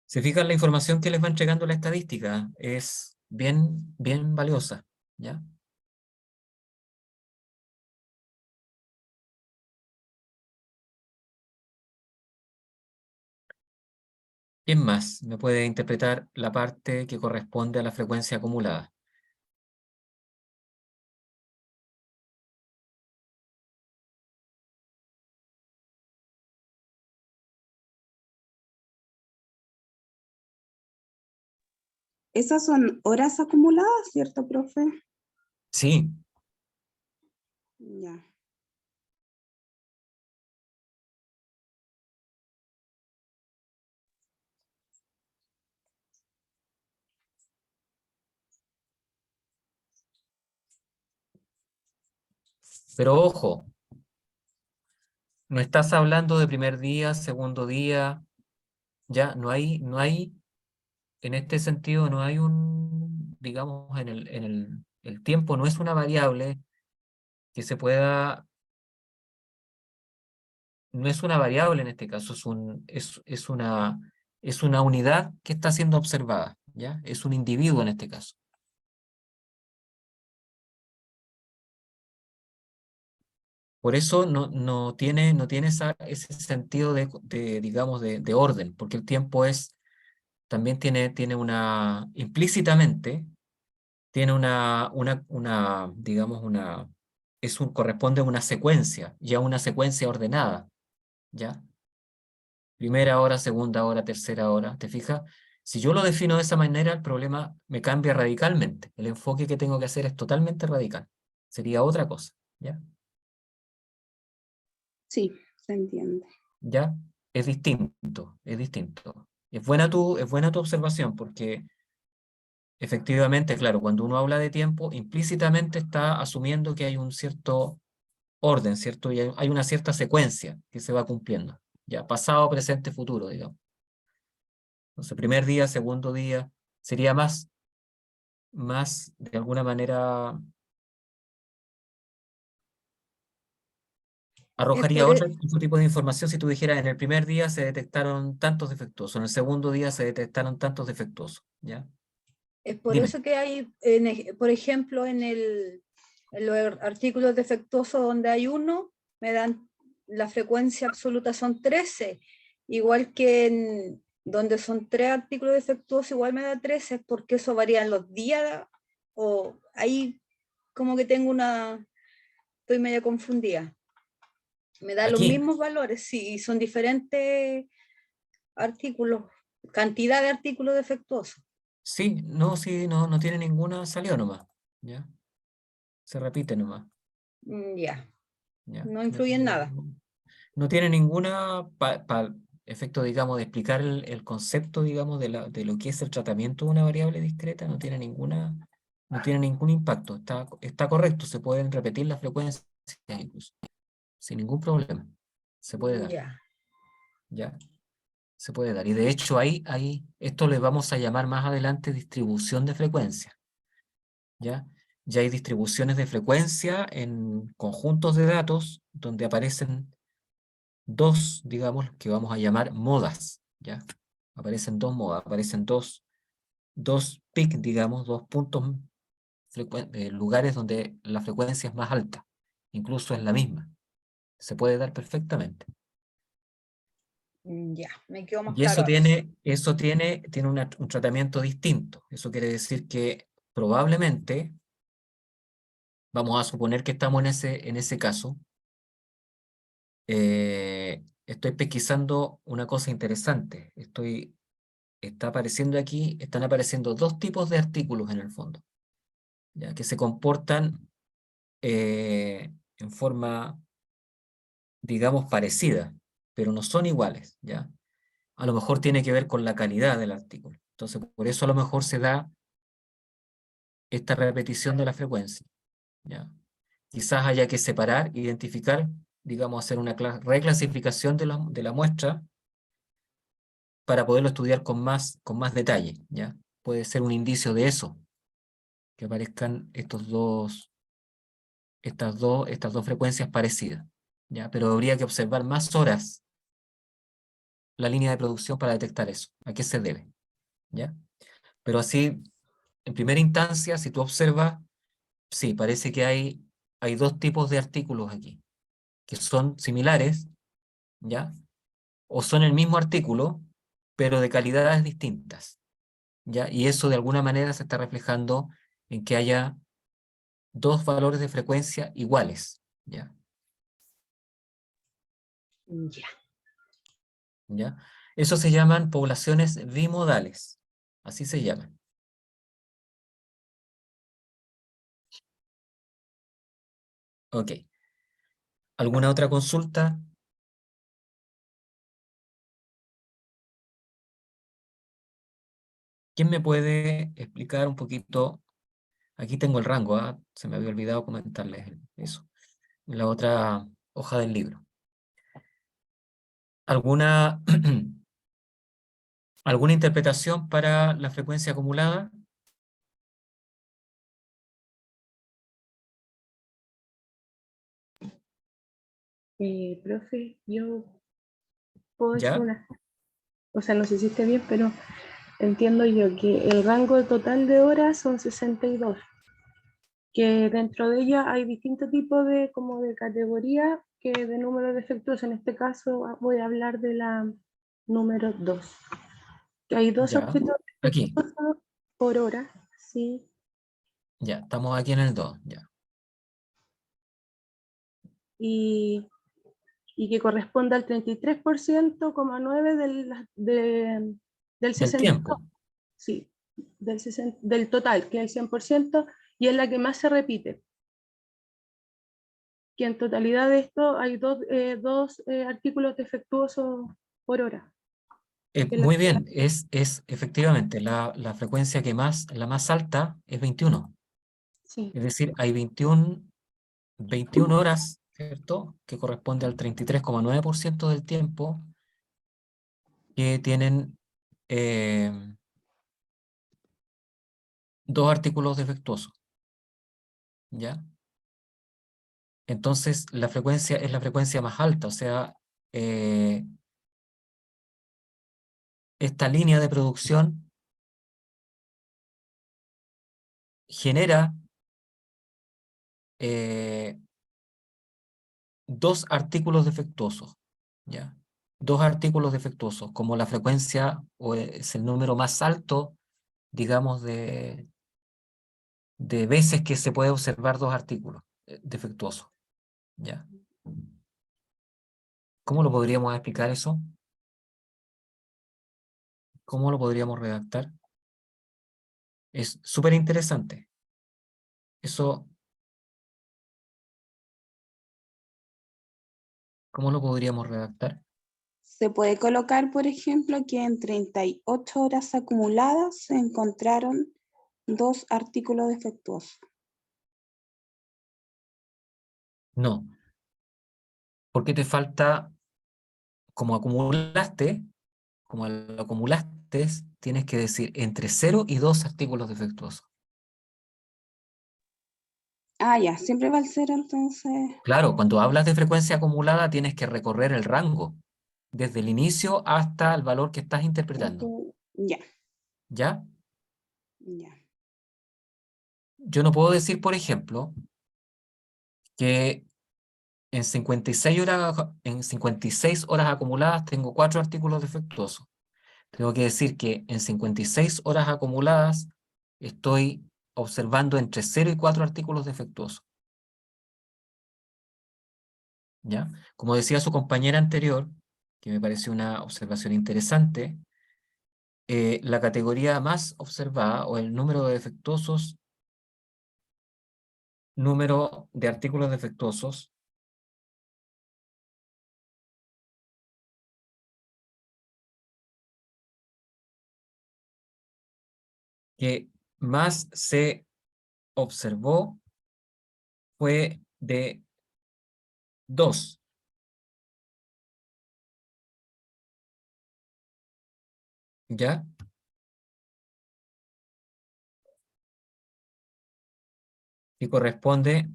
Se fijan, la información que les va entregando la estadística es bien, bien valiosa, ¿ya? ¿Quién más me puede interpretar la parte que corresponde a la frecuencia acumulada? Esas son horas acumuladas, ¿cierto, profe? Sí, Ya. pero ojo, no estás hablando de primer día, segundo día, ya no hay, en este sentido, no hay un, digamos, el tiempo no es una variable que se pueda, no es una variable en este caso, es una unidad que está siendo observada, ¿ya? Es un individuo en este caso. Por eso no tiene ese sentido digamos, de orden, porque el tiempo también tiene implícitamente, tiene digamos, corresponde a una secuencia, ya una secuencia ordenada, ¿ya? Primera hora, segunda hora, tercera hora, ¿te fijas? Si yo lo defino de esa manera, el problema me cambia radicalmente. El enfoque que tengo que hacer es totalmente radical. Sería otra cosa, ¿ya? Sí, se entiende. ¿Ya? Es distinto, es distinto. Es buena tu observación, porque efectivamente, claro, cuando uno habla de tiempo, implícitamente está asumiendo que hay un cierto orden, ¿cierto? Y hay una cierta secuencia que se va cumpliendo, ya, pasado, presente, futuro, digamos. Entonces, primer día, segundo día, sería más de alguna manera, arrojaría por otro e- tipo de información si tú dijeras, en el primer día se detectaron tantos defectuosos, en el segundo día se detectaron tantos defectuosos, ¿ya? Es por Dime. eso que hay, por ejemplo, en los artículos defectuosos donde hay uno, me dan la frecuencia absoluta son 13, igual que en donde son 3 artículos defectuosos, igual me da 13, porque eso varía en los días, o ahí como que estoy media confundida. Me da los Aquí, mismos valores, sí, son diferentes artículos, cantidad de artículos defectuosos. sí, no tiene ninguna, salió nomás, ¿ya? Se repite nomás, Ya, ¿ya? no influye en nada. No tiene ninguna, para efecto, digamos, de explicar el concepto, digamos, de lo que es el tratamiento de una variable discreta, no tiene ningún impacto, está correcto, se pueden repetir las frecuencias incluso, sin ningún problema, se puede dar, Ya. ¿ya? Se puede dar, y de hecho esto le vamos a llamar más adelante distribución de frecuencia, ¿ya? Ya hay distribuciones de frecuencia en conjuntos de datos donde aparecen dos, digamos, que vamos a llamar modas, ¿ya? Aparecen dos modas, aparecen dos peak, digamos, dos puntos, lugares donde la frecuencia es más alta, incluso es la misma. Se puede dar perfectamente. Ya, me quedó más Y claro ahora, sí. eso tiene un tratamiento distinto. Eso quiere decir que probablemente, vamos a suponer que estamos en ese caso, estoy pesquisando una cosa interesante. Están apareciendo dos tipos de artículos en el fondo, ya que se comportan en forma, digamos, parecida, pero no son iguales, ¿ya? A lo mejor tiene que ver con la calidad del artículo. Entonces, por eso a lo mejor se da esta repetición de la frecuencia, ¿ya? Quizás haya que separar, identificar, digamos, hacer una reclasificación de la muestra para poderlo estudiar con más detalle, ¿ya? Puede ser un indicio de eso, que aparezcan estas dos frecuencias parecidas, ¿ya? Pero habría que observar más horas la línea de producción para detectar eso, a qué se debe, ¿ya? Pero así, en primera instancia, si tú observas, sí, parece que hay dos tipos de artículos aquí, que son similares, ¿ya? O son el mismo artículo, pero de calidades distintas, ¿ya? Y eso de alguna manera se está reflejando en que haya dos valores de frecuencia iguales, ¿ya? Ya. ¿Ya? Eso se llaman poblaciones bimodales, así se llaman, Ok. ¿Alguna otra consulta? ¿Quién me puede explicar un poquito? Aquí tengo el rango, ¿ah? Se me había olvidado comentarles eso. En la otra hoja del libro. ¿Alguna, alguna interpretación para la frecuencia acumulada? Profe, yo puedo decir ¿Ya? una, o sea, no sé si esté bien, pero entiendo yo que el rango total de horas son 62, que dentro de ella hay distintos tipos de, como de categoría que de número defectuoso. En este caso voy a hablar de la número 2, que hay dos ¿Ya? objetos Aquí. defectuosos por hora, ¿sí? Ya, estamos aquí en el 2, ya. Y, y que corresponde al 33,9% del Del 62, tiempo. sí, del total, que es el 100%, y es la que más se repite. Que en totalidad de esto hay dos artículos defectuosos por hora. Que la- Muy bien, es efectivamente la frecuencia que más, la más alta es 21. sí, Es decir, hay 21 horas, ¿cierto? Que corresponde al 33,9% del tiempo que tienen eh, dos artículos defectuosos, ¿ya? Entonces, la frecuencia es la frecuencia más alta, o sea, eh, esta línea de producción genera eh, dos artículos defectuosos, ¿ya? Dos artículos defectuosos, como la frecuencia o es el número más alto, digamos, de veces que se puede observar dos artículos defectuosos, ¿ya? ¿Cómo lo podríamos explicar eso? ¿Cómo lo podríamos redactar? Es súper interesante. Eso, ¿cómo lo podríamos redactar? Se puede colocar, por ejemplo, que en 38 horas acumuladas se encontraron dos artículos defectuosos. No, porque te falta, como acumulaste, como lo acumulaste, tienes que decir entre 0 y 2 artículos defectuosos. Ah, ya, siempre va al cero, entonces. Claro, cuando hablas de frecuencia acumulada tienes que recorrer el rango, desde el inicio hasta el valor que estás interpretando. Ya, ¿Ya? ya. Yo no puedo decir, por ejemplo, que en 56 horas acumuladas tengo 4 artículos defectuosos. Tengo que decir que en 56 horas acumuladas estoy observando entre 0 y 4 artículos defectuosos. ¿Ya? Como decía su compañera anterior, que me pareció una observación interesante, la categoría más observada o el número de defectuosos, número de artículos defectuosos, que más se observó fue de 2, ¿ya? Y corresponde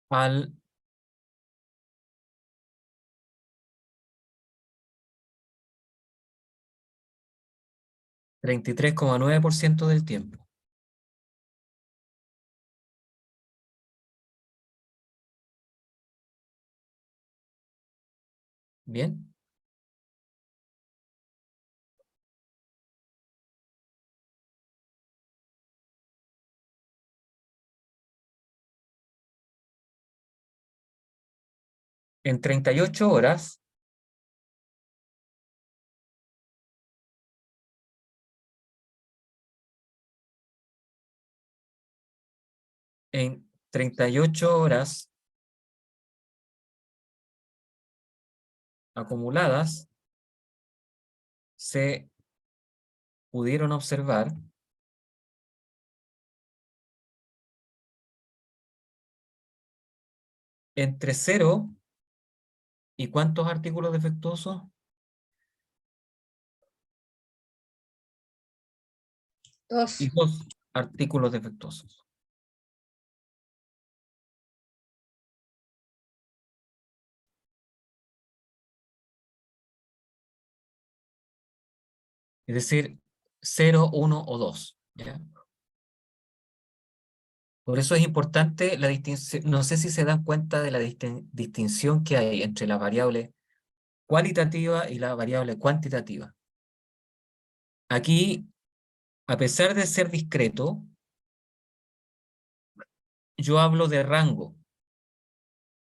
al 33,9% del tiempo. ¿Bien? En 38 horas, en 38 horas acumuladas se pudieron observar entre 0 y ¿cuántos artículos defectuosos? 2. Y 2 artículos defectuosos. Es decir, 0, 1 o 2. ¿Ya? Por eso es importante la distinción. No sé si se dan cuenta de la distinción que hay entre la variable cualitativa y la variable cuantitativa. Aquí, a pesar de ser discreto, yo hablo de rango.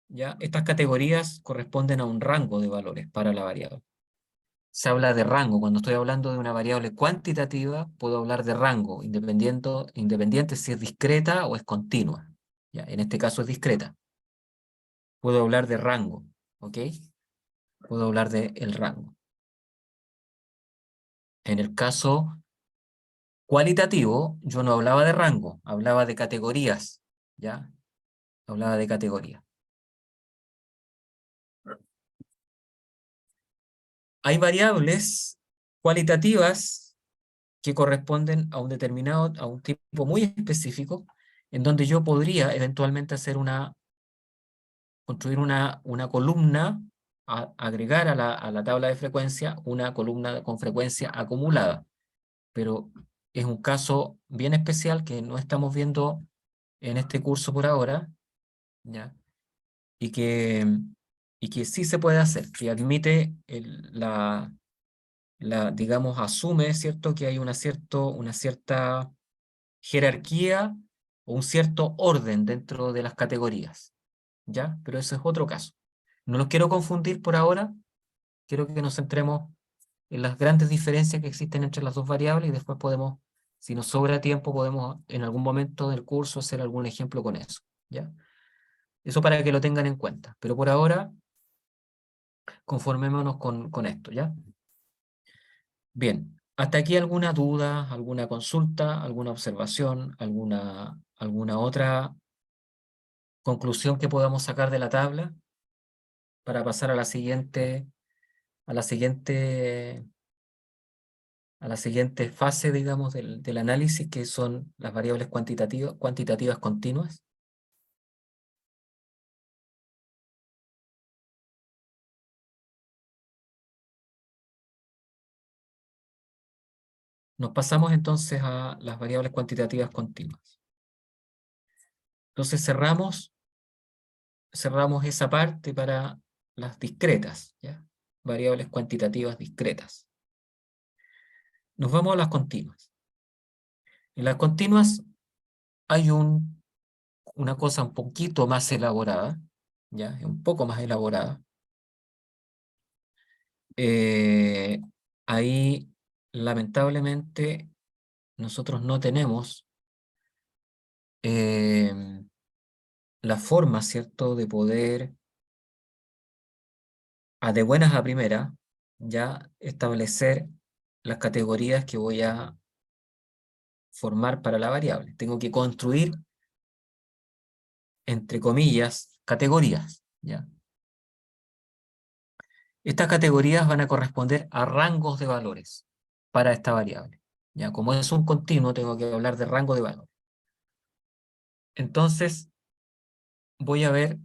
¿Ya? Estas categorías corresponden a un rango de valores para la variable. Se habla de rango. Cuando estoy hablando de una variable cuantitativa, puedo hablar de rango, independiente si es discreta o es continua. ¿Ya? En este caso es discreta. Puedo hablar de rango, ¿ok? Puedo hablar de el rango. En el caso cualitativo, yo no hablaba de rango, hablaba de categorías, ¿ya? Hablaba de categorías. Hay variables cualitativas que corresponden a un determinado, a un tipo muy específico, en donde yo podría eventualmente construir una columna, agregar a la tabla de frecuencia una columna con frecuencia acumulada. Pero es un caso bien especial que no estamos viendo en este curso por ahora, ¿ya? Y que sí se puede hacer, que admite digamos, asume, ¿cierto?, que hay una cierta jerarquía o un cierto orden dentro de las categorías, ¿ya? Pero eso es otro caso. No los quiero confundir por ahora, quiero que nos centremos en las grandes diferencias que existen entre las dos variables y después podemos, si nos sobra tiempo, podemos en algún momento del curso hacer algún ejemplo con eso, ¿ya? Eso para que lo tengan en cuenta. Pero por ahora, conformémonos con esto, ¿ya? Bien, ¿hasta aquí alguna duda, alguna consulta, alguna observación, alguna otra conclusión que podamos sacar de la tabla para pasar a la siguiente fase, digamos, del análisis, que son las variables cuantitativas continuas? Nos pasamos entonces a las variables cuantitativas continuas. Entonces cerramos esa parte para las discretas, ¿ya? Variables cuantitativas discretas. Nos vamos a las continuas. En las continuas hay una cosa un poquito más elaborada, ¿ya? Un poco más elaborada. Ahí, lamentablemente, nosotros no tenemos la forma, ¿cierto?, de poder, de buenas a primeras, ya establecer las categorías que voy a formar para la variable. Tengo que construir, entre comillas, categorías, ¿ya? Estas categorías van a corresponder a rangos de valores para esta variable, ¿ya? Como es un continuo, tengo que hablar de rango de valores. Entonces, voy a ver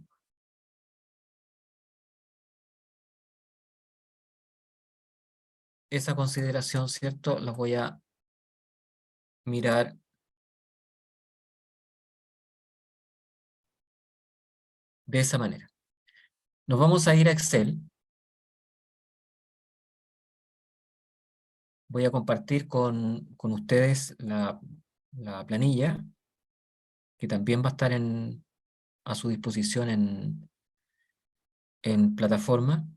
esa consideración, ¿cierto? Las voy a mirar de esa manera. Nos vamos a ir a Excel. Voy a compartir con ustedes la planilla, que también va a estar a su disposición en plataforma.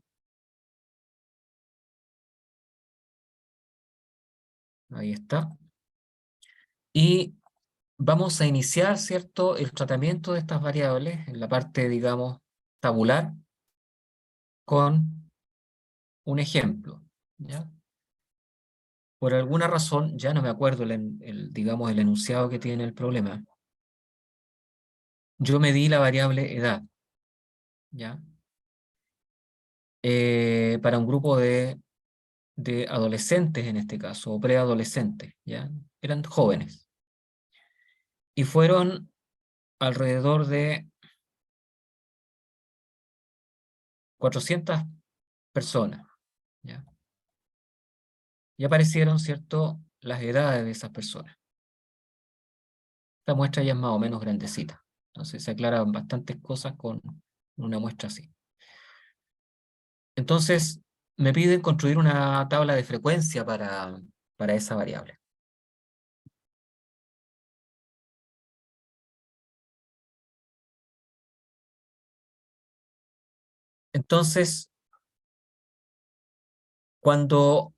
Ahí está. Y vamos a iniciar, ¿cierto?, el tratamiento de estas variables en la parte, digamos, tabular con un ejemplo, ¿ya? Por alguna razón, ya no me acuerdo digamos, el enunciado que tiene el problema. Yo medí la variable edad, ¿ya? Para un grupo de adolescentes en este caso, o preadolescentes, ¿ya? Eran jóvenes. Y fueron alrededor de 400 personas, ¿ya? Y aparecieron, ¿cierto?, las edades de esas personas. Esta muestra ya es más o menos grandecita. Entonces se aclaran bastantes cosas con una muestra así. Entonces me piden construir una tabla de frecuencia para esa variable. Entonces, cuando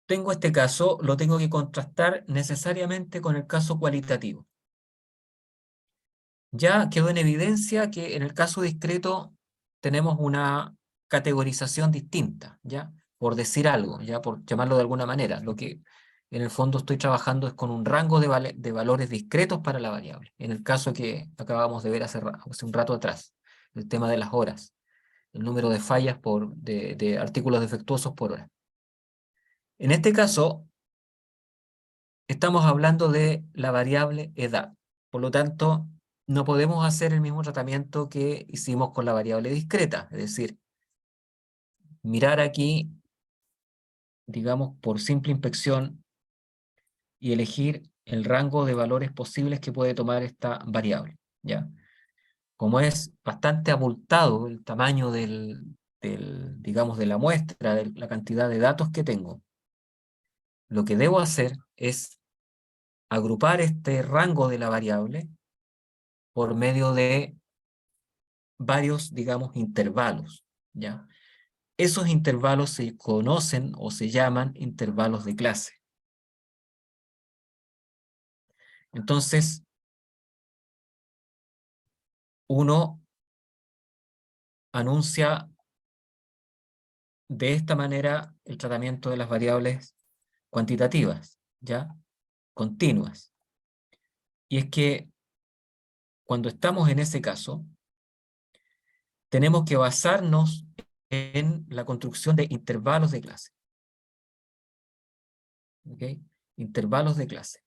tengo este caso, lo tengo que contrastar necesariamente con el caso cualitativo. Ya quedó en evidencia que en el caso discreto tenemos una categorización distinta, ¿ya? Por decir algo, ya por llamarlo de alguna manera. Lo que en el fondo estoy trabajando es con un rango de valores discretos para la variable. En el caso que acabamos de ver hace un rato atrás, el tema de las horas, el número de fallas de artículos defectuosos por hora. En este caso, estamos hablando de la variable edad. Por lo tanto, no podemos hacer el mismo tratamiento que hicimos con la variable discreta. Es decir, mirar aquí, digamos, por simple inspección y elegir el rango de valores posibles que puede tomar esta variable, ¿ya? Como es bastante abultado el tamaño digamos, de la muestra, de la cantidad de datos que tengo, lo que debo hacer es agrupar este rango de la variable por medio de varios, digamos, intervalos, ¿ya? Esos intervalos se conocen o se llaman intervalos de clase. Entonces, uno anuncia de esta manera el tratamiento de las variables cuantitativas, ¿ya? Continuas. Y es que cuando estamos en ese caso, tenemos que basarnos en la construcción de intervalos de clase. ¿Ok? Intervalos de clase.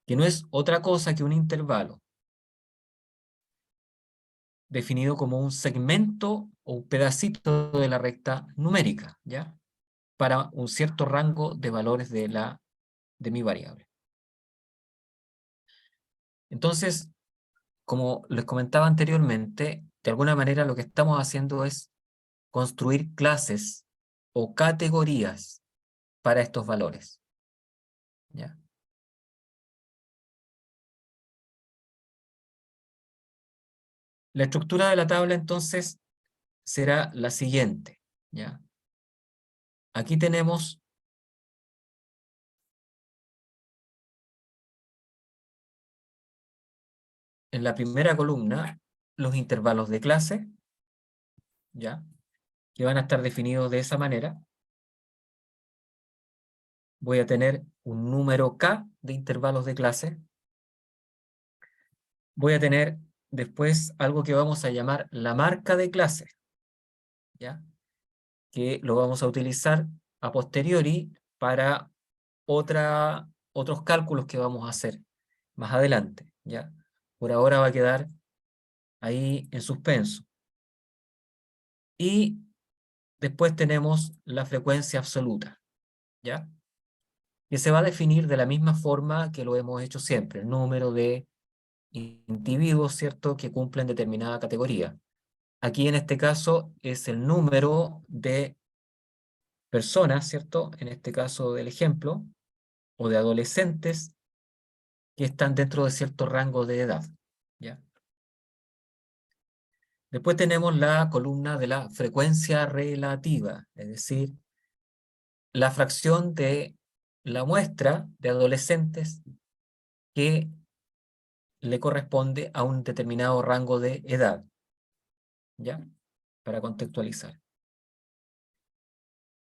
Que no es otra cosa que un intervalo definido como un segmento o un pedacito de la recta numérica, ¿ya? Para un cierto rango de valores de mi variable. Entonces, como les comentaba anteriormente, de alguna manera lo que estamos haciendo es construir clases o categorías para estos valores, ¿ya? La estructura de la tabla entonces será la siguiente, ¿ya? Aquí tenemos en la primera columna los intervalos de clase, ¿ya? Que van a estar definidos de esa manera. Voy a tener un número K de intervalos de clase. Voy a tener después algo que vamos a llamar la marca de clase, ¿ya? Que lo vamos a utilizar a posteriori para otros cálculos que vamos a hacer más adelante, ¿ya? Por ahora va a quedar ahí en suspenso. Y después tenemos la frecuencia absoluta, ¿ya? Que se va a definir de la misma forma que lo hemos hecho siempre, el número de individuos, ¿cierto?, que cumplen determinada categoría. Aquí en este caso es el número de personas, ¿cierto?, en este caso del ejemplo, o de adolescentes que están dentro de cierto rango de edad, ¿ya? Después tenemos la columna de la frecuencia relativa, es decir, la fracción de la muestra de adolescentes que le corresponde a un determinado rango de edad, ¿ya? Para contextualizar.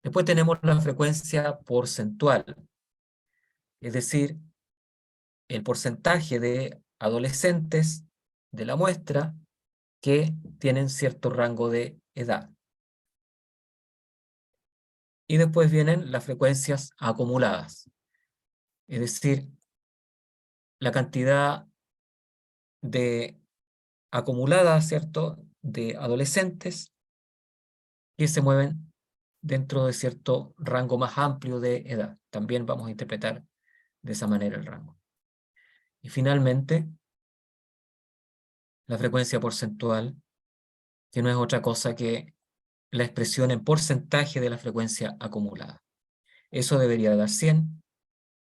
Después tenemos la frecuencia porcentual, es decir, el porcentaje de adolescentes de la muestra que tienen cierto rango de edad. Y después vienen las frecuencias acumuladas, es decir, la cantidad de acumulada, ¿cierto?, de adolescentes que se mueven dentro de cierto rango más amplio de edad. También vamos a interpretar de esa manera el rango. Y finalmente, la frecuencia porcentual, que no es otra cosa que la expresión en porcentaje de la frecuencia acumulada. Eso debería dar 100,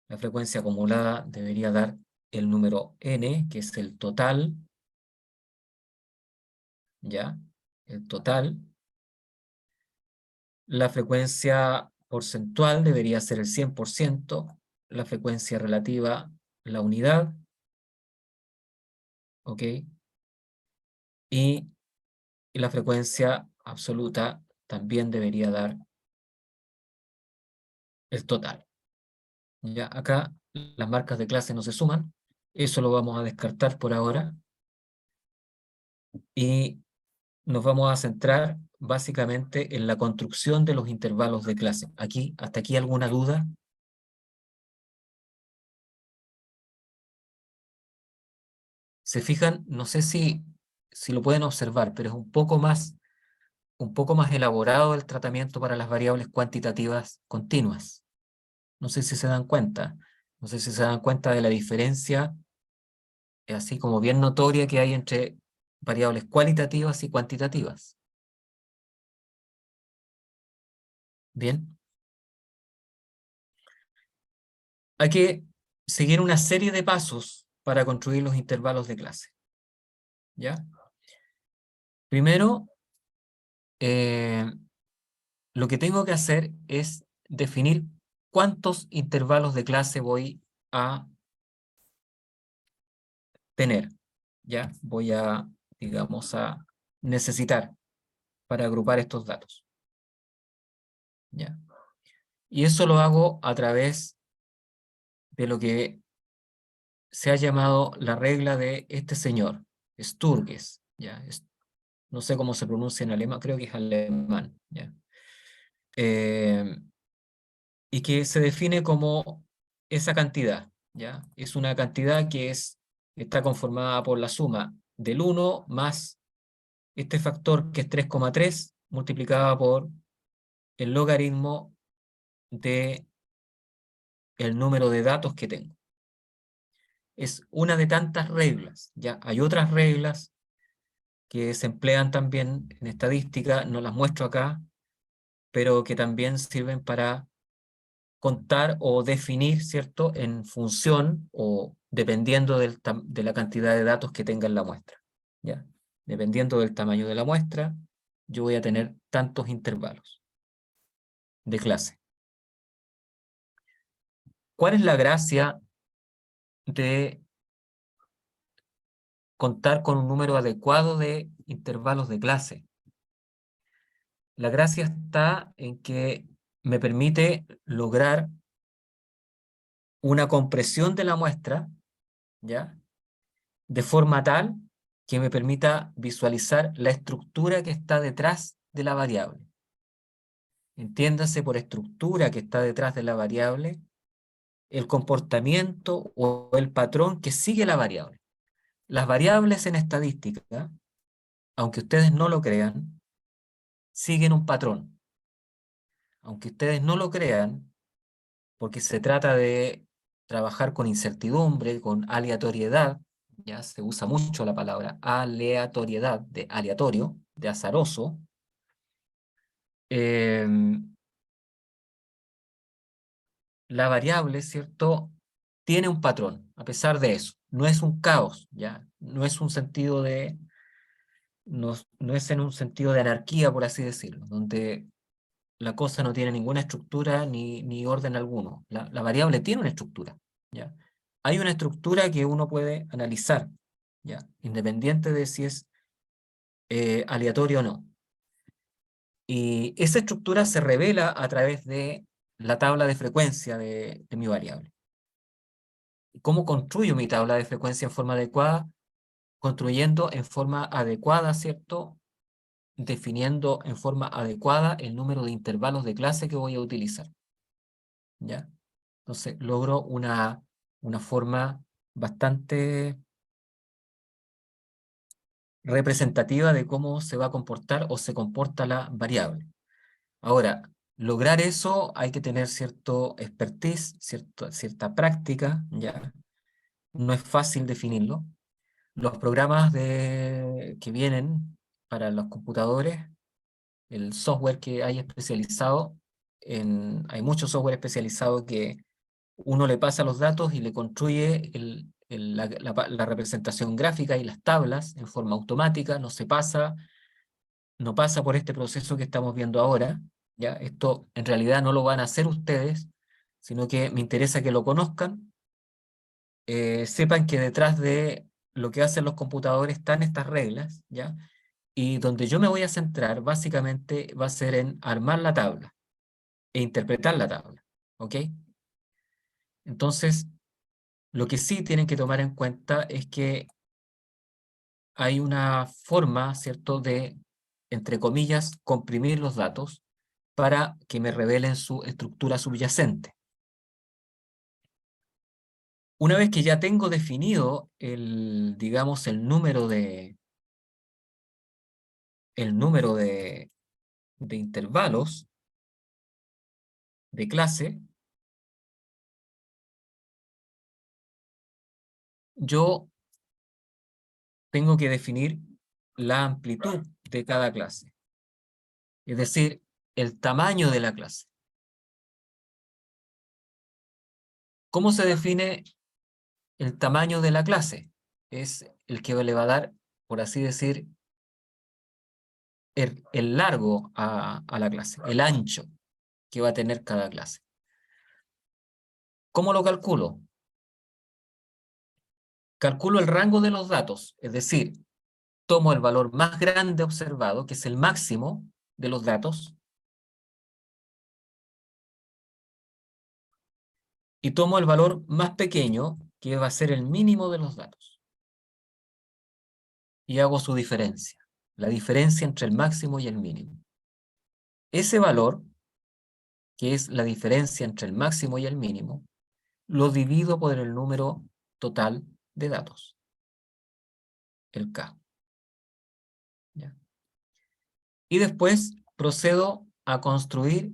la frecuencia acumulada debería dar el número n, que es el total, ¿ya? El total. La frecuencia porcentual debería ser el 100%, la frecuencia relativa, la unidad, ¿ok? Y la frecuencia absoluta también debería dar el total. Ya acá las marcas de clase no se suman, eso lo vamos a descartar por ahora. Y nos vamos a centrar básicamente en la construcción de los intervalos de clase. ¿Hasta aquí alguna duda? Se fijan, no sé si lo pueden observar, pero es un poco más elaborado el tratamiento para las variables cuantitativas continuas. No sé si se dan cuenta. No sé si se dan cuenta de la diferencia, así como bien notoria, que hay entre variables cualitativas y cuantitativas. Bien. Hay que seguir una serie de pasos para construir los intervalos de clase. ¿Ya? Primero, lo que tengo que hacer es definir cuántos intervalos de clase voy a tener. ¿Ya? Voy a, digamos, a necesitar para agrupar estos datos. ¿Ya? Y eso lo hago a través de lo que se ha llamado la regla de este señor, Sturges. ¿Ya? No sé cómo se pronuncia en alemán, creo que es alemán. ¿Ya? Y que se define como esa cantidad, ¿ya? Es una cantidad que está conformada por la suma del 1 más este factor que es 3,3 multiplicada por el logaritmo de el número de datos que tengo. Es una de tantas reglas, ¿ya? Hay otras reglas que se emplean también en estadística, no las muestro acá, pero que también sirven para contar o definir, ¿cierto?, en función o dependiendo de la cantidad de datos que tenga en la muestra. ¿Ya? Dependiendo del tamaño de la muestra, yo voy a tener tantos intervalos de clase. ¿Cuál es la gracia de contar con un número adecuado de intervalos de clase? La gracia está en que me permite lograr una compresión de la muestra, ¿ya?, de forma tal que me permita visualizar la estructura que está detrás de la variable. Entiéndase por estructura que está detrás de la variable el comportamiento o el patrón que sigue la variable. Las variables en estadística, aunque ustedes no lo crean, siguen un patrón. Aunque ustedes no lo crean, porque se trata de trabajar con incertidumbre, con aleatoriedad, ya se usa mucho la palabra aleatoriedad, de aleatorio, de azaroso. La variable, ¿cierto?, tiene un patrón, a pesar de eso. No es un caos, ¿ya? No es un sentido de... No es en un sentido de anarquía, por así decirlo, donde la cosa no tiene ninguna estructura ni orden alguno. La variable tiene una estructura, ¿ya? Hay una estructura que uno puede analizar, ¿ya? Independiente de si es aleatorio o no. Y esa estructura se revela a través de la tabla de frecuencia de mi variable. ¿Cómo construyo mi tabla de frecuencia en forma adecuada? Construyendo en forma adecuada, ¿cierto? Definiendo en forma adecuada el número de intervalos de clase que voy a utilizar, ¿ya? Entonces logro una forma bastante representativa de cómo se va a comportar o se comporta la variable. Ahora, lograr eso hay que tener cierto expertise, cierta práctica, ¿ya? No es fácil definirlo. Los programas que vienen para los computadores, el software que hay especializado, hay mucho software especializado que uno le pasa los datos y le construye la representación gráfica y las tablas en forma automática, no pasa por este proceso que estamos viendo ahora, ¿ya? Esto en realidad no lo van a hacer ustedes, sino que me interesa que lo conozcan, sepan que detrás de lo que hacen los computadores están estas reglas, ¿ya? Y donde yo me voy a centrar básicamente va a ser en armar la tabla e interpretar la tabla, ¿ok? Entonces, lo que sí tienen que tomar en cuenta es que hay una forma, ¿cierto?, de, entre comillas, comprimir los datos para que me revelen su estructura subyacente. Una vez que ya tengo definido digamos, el número de intervalos de clase, yo tengo que definir la amplitud de cada clase, es decir, el tamaño de la clase. ¿Cómo se define el tamaño de la clase? Es el que le va a dar, por así decir, el largo a la clase, el ancho que va a tener cada clase. ¿Cómo lo calculo? Calculo el rango de los datos, es decir, tomo el valor más grande observado, que es el máximo de los datos, y tomo el valor más pequeño, que va a ser el mínimo de los datos. Y hago su diferencia, la diferencia entre el máximo y el mínimo. Ese valor, que es la diferencia entre el máximo y el mínimo, lo divido por el número total de datos, el K. ¿Ya? Y después procedo a construir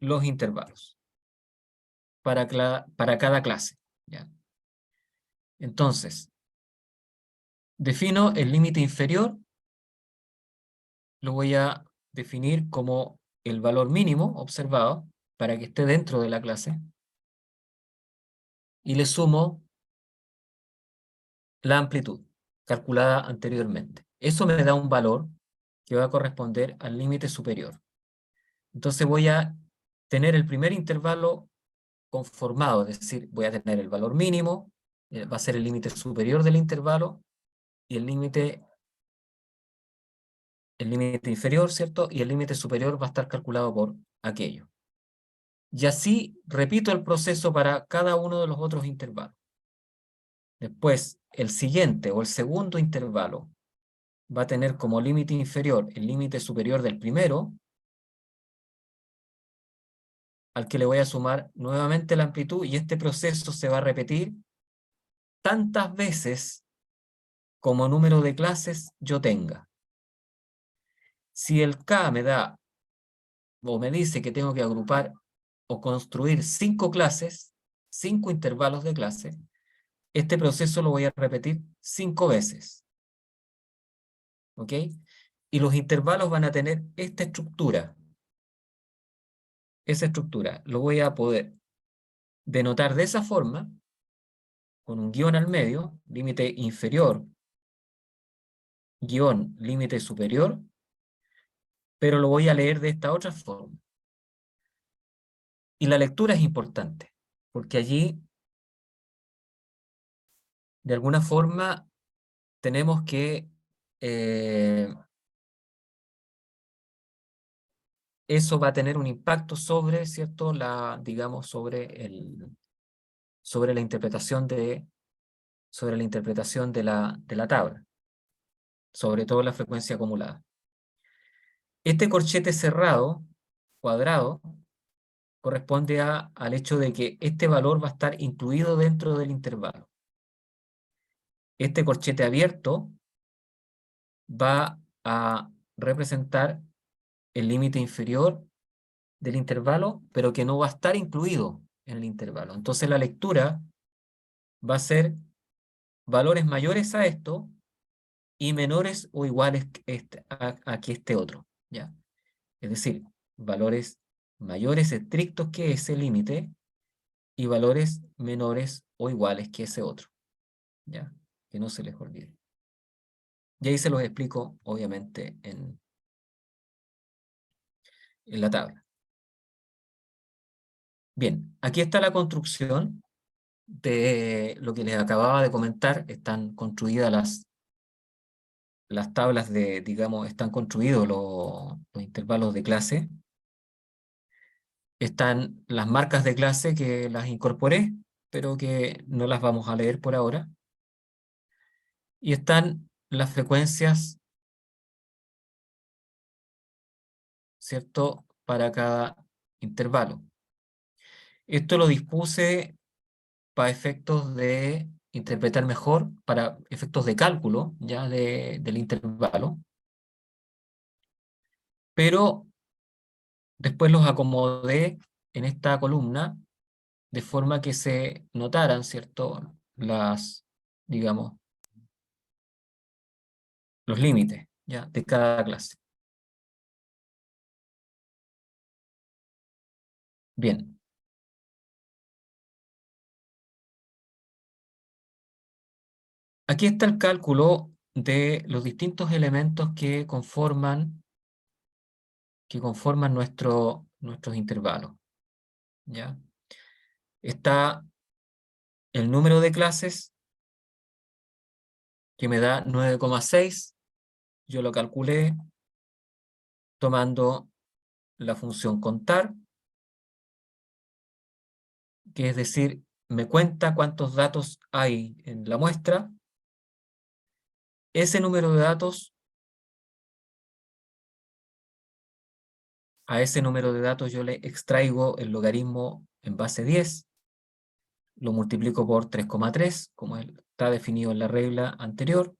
los intervalos para cada clase, ¿ya? Entonces, defino el límite inferior, lo voy a definir como el valor mínimo observado para que esté dentro de la clase, y le sumo la amplitud calculada anteriormente. Eso me da un valor que va a corresponder al límite superior. Entonces voy a tener el primer intervalo conformado, es decir, voy a tener el valor mínimo, va a ser el límite superior del intervalo, y el límite inferior, ¿cierto? Y el límite superior va a estar calculado por aquello. Y así repito el proceso para cada uno de los otros intervalos. Después, el siguiente o el segundo intervalo va a tener como límite inferior el límite superior del primero, al que le voy a sumar nuevamente la amplitud, y este proceso se va a repetir tantas veces como número de clases yo tenga. Si el K me da, o me dice que tengo que agrupar o construir 5 clases, 5 intervalos de clase, este proceso lo voy a repetir 5 veces. ¿Ok? Y los intervalos van a tener esta estructura. Esa estructura lo voy a poder denotar de esa forma, con un guión al medio, límite inferior guión límite superior, pero lo voy a leer de esta otra forma. Y la lectura es importante, porque allí, de alguna forma, tenemos que eso va a tener un impacto sobre, ¿cierto? Digamos, sobre la interpretación de la tabla, sobre todo la frecuencia acumulada. Este corchete cerrado, cuadrado, corresponde al hecho de que este valor va a estar incluido dentro del intervalo. Este corchete abierto va a representar el límite inferior del intervalo, pero que no va a estar incluido en el intervalo. Entonces la lectura va a ser valores mayores a esto y menores o iguales a que este otro, ¿ya? Es decir, valores mayores estrictos que ese límite y valores menores o iguales que ese otro, ¿ya? Que no se les olvide. Y ahí se los explico, obviamente, en la tabla. Bien, aquí está la construcción de lo que les acababa de comentar. Están construidas las tablas digamos, están construidos los intervalos de clase. Están las marcas de clase que las incorporé, pero que no las vamos a leer por ahora. Y están las frecuencias, ¿cierto?, para cada intervalo. Esto lo dispuse para efectos de interpretar mejor, para efectos de cálculo ya del intervalo. Pero después los acomodé en esta columna de forma que se notaran, ¿cierto?, digamos, los límites ya de cada clase. Bien. Aquí está el cálculo de los distintos elementos que conforman nuestros intervalos, ¿ya? Está el número de clases, que me da 9,6. Yo lo calculé tomando la función contar, que es decir, me cuenta cuántos datos hay en la muestra. Ese número de datos, a ese número de datos yo le extraigo el logaritmo en base 10, lo multiplico por 3,3, como está definido en la regla anterior,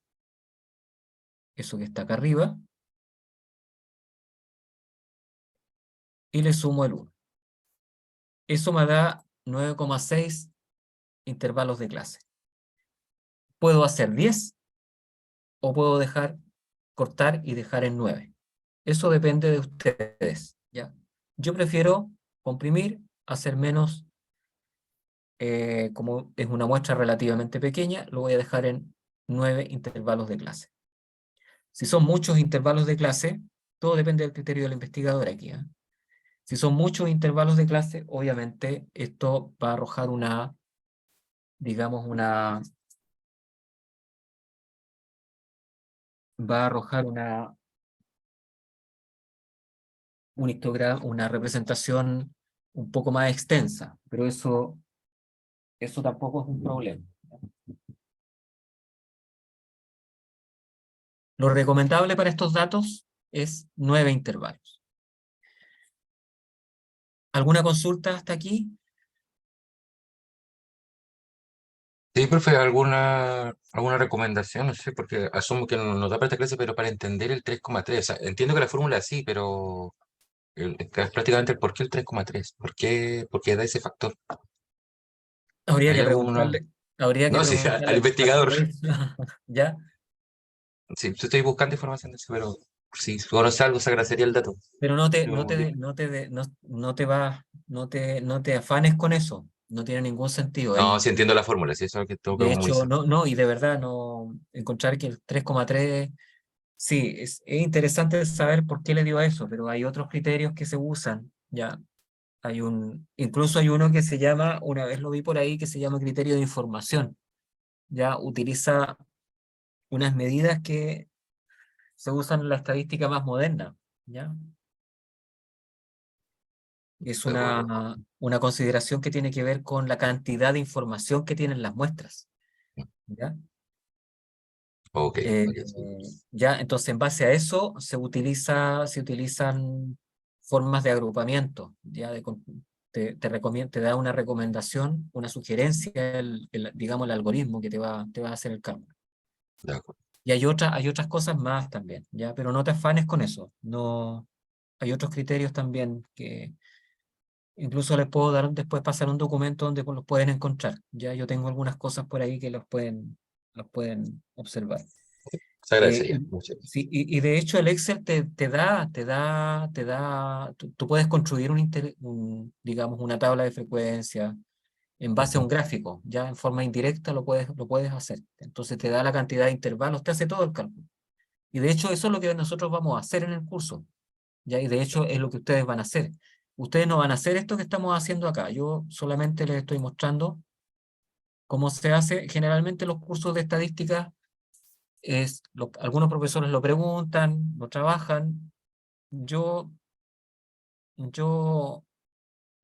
eso que está acá arriba, y le sumo el 1. Eso me da 9,6 intervalos de clase. Puedo hacer 10 o puedo cortar y dejar en 9. Eso depende de ustedes, ¿ya? Yo prefiero comprimir, hacer menos, como es una muestra relativamente pequeña, lo voy a dejar en 9 intervalos de clase. Si son muchos intervalos de clase, todo depende del criterio del investigador aquí, ¿eh? Si son muchos intervalos de clase, obviamente esto va a arrojar digamos, va a arrojar un histograma, una representación un poco más extensa, pero eso tampoco es un problema. Lo recomendable para estos datos es 9 intervalos. ¿Alguna consulta hasta aquí? Sí, profe, ¿alguna recomendación? No sé, porque asumo que no nos da para esta clase, pero para entender el 3,3, o sea, entiendo que la fórmula sí, pero que es prácticamente el por qué el 3,3, por qué da ese factor. Habría ¿Hay que alguna? preguntarle, habría que No, sí, preguntarle al investigador. ¿Ya? Sí, estoy buscando información de eso, pero si conoce algo, se agradecería el dato. Pero Yo- no te afanes con eso, no tiene ningún sentido. No, sí entiendo la fórmula, sí, eso es lo que tengo De como hecho, dice. no, y de verdad, no encontrar que el 3,3 Sí, es interesante saber por qué le dio a eso, pero hay otros criterios que se usan, ya. Incluso hay uno que se llama, una vez lo vi por ahí, que se llama criterio de información. Ya utiliza unas medidas que se usan en la estadística más moderna, ¿ya? Es De acuerdo. una consideración que tiene que ver con la cantidad de información que tienen las muestras, ¿ya? Ok. Eh, Sí. ya, entonces en base a eso se utilizan formas de agrupamiento, ya te da una recomendación, una sugerencia, digamos el algoritmo que te va a hacer el cálculo. De acuerdo. Y hay otras cosas más también, ya, pero no te afanes con eso. No, hay otros criterios también que incluso les puedo dar después pasar un documento donde los pueden encontrar. Ya yo tengo algunas cosas por ahí que los pueden observar. Se agradece ya. Y, Muchas gracias. sí, y de hecho el Excel tú puedes construir digamos, una tabla de frecuencia en base a un gráfico, ya en forma indirecta lo puedes hacer. Entonces te da la cantidad de intervalos, te hace todo el cálculo. Y de hecho eso es lo que nosotros vamos a hacer en el curso, ya, y de hecho es lo que ustedes van a hacer. Ustedes no van a hacer esto que estamos haciendo acá, yo solamente les estoy mostrando cómo se hace. Generalmente los cursos de estadística algunos profesores lo preguntan, lo trabajan. Yo, yo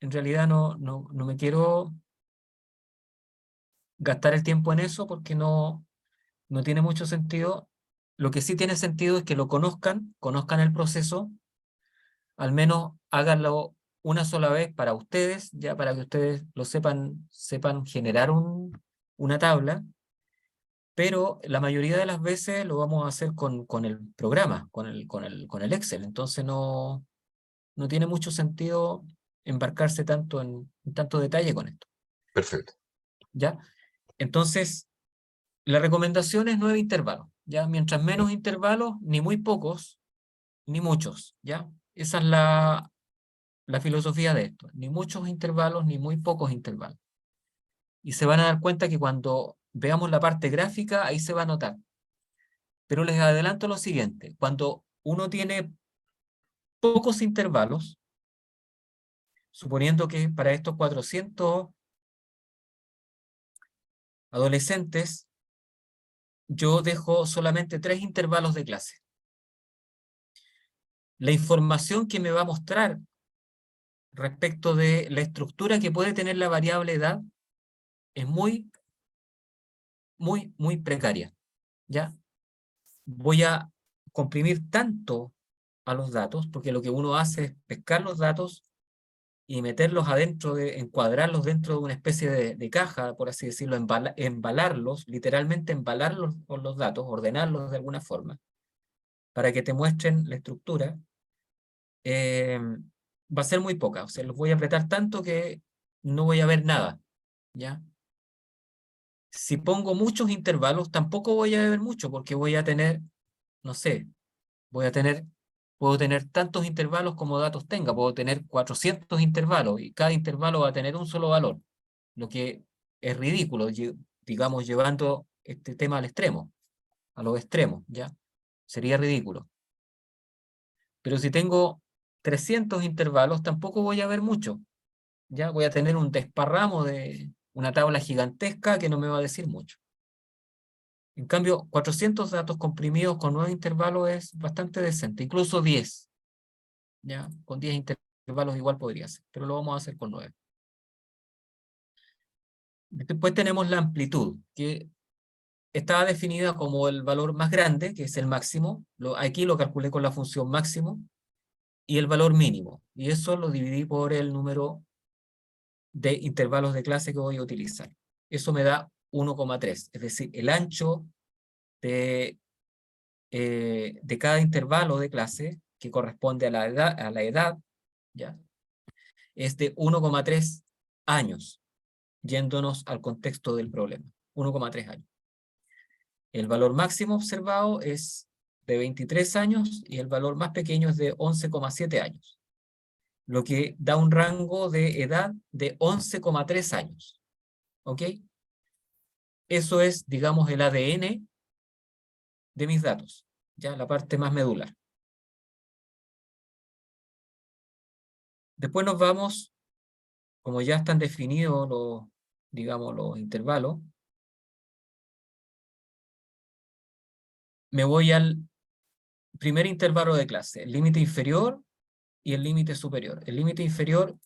en realidad no me quiero gastar el tiempo en eso porque no tiene mucho sentido. Lo que sí tiene sentido es que lo conozcan el proceso, al menos háganlo una sola vez para ustedes, ya para que ustedes lo sepan generar una tabla, pero la mayoría de las veces lo vamos a hacer con el programa, con el Excel. Entonces no tiene mucho sentido embarcarse tanto en tanto detalle con esto, Perfecto. ¿ya? Entonces, la recomendación es 9 intervalos, ¿ya? Mientras menos intervalos, ni muy pocos, ni muchos, ¿ya? Esa es la filosofía de esto, ni muchos intervalos, ni muy pocos intervalos. Y se van a dar cuenta que cuando veamos la parte gráfica, ahí se va a notar. Pero les adelanto lo siguiente, cuando uno tiene pocos intervalos, suponiendo que para estos 400 adolescentes, yo dejo solamente 3 intervalos de clase. La información que me va a mostrar respecto de la estructura que puede tener la variable edad es muy precaria, ¿ya? Voy a comprimir tanto a los datos, porque lo que uno hace es pescar los datos y meterlos encuadrarlos dentro de una especie de caja, por así decirlo, embalarlos, literalmente embalarlos con los datos, ordenarlos de alguna forma, para que te muestren la estructura. Va a ser muy poca, o sea, los voy a apretar tanto que no voy a ver nada, ¿ya? Si pongo muchos intervalos, tampoco voy a ver mucho, porque voy a tener, no sé, puedo tener tantos intervalos como datos tenga, puedo tener 400 intervalos, y cada intervalo va a tener un solo valor, lo que es ridículo, digamos, llevando este tema al extremo, a los extremos, ¿ya? Sería ridículo. Pero si tengo 300 intervalos, tampoco voy a ver mucho, ¿ya? Voy a tener un desparramo de una tabla gigantesca que no me va a decir mucho. En cambio, 400 datos comprimidos con 9 intervalos es bastante decente, incluso 10, ¿ya? Con 10 intervalos igual podría ser, pero lo vamos a hacer con 9. Después tenemos la amplitud, que estaba definida como el valor más grande, que es el máximo. Aquí lo calculé con la función máximo, y el valor mínimo. Y eso lo dividí por el número de intervalos de clase que voy a utilizar. Eso me da 1,3, es decir, el ancho de cada intervalo de clase, que corresponde a la edad, ¿ya? Es de 1,3 años, yéndonos al contexto del problema. 1,3 años. El valor máximo observado es de 23 años y el valor más pequeño es de 11,7 años, lo que da un rango de edad de 11,3 años. ¿Ok? Eso es, digamos, el ADN de mis datos. ya la parte más medular. Después nos vamos, como ya están definidos los, digamos, los intervalos, me voy al primer intervalo de clase, el límite inferior y el límite superior. El límite inferior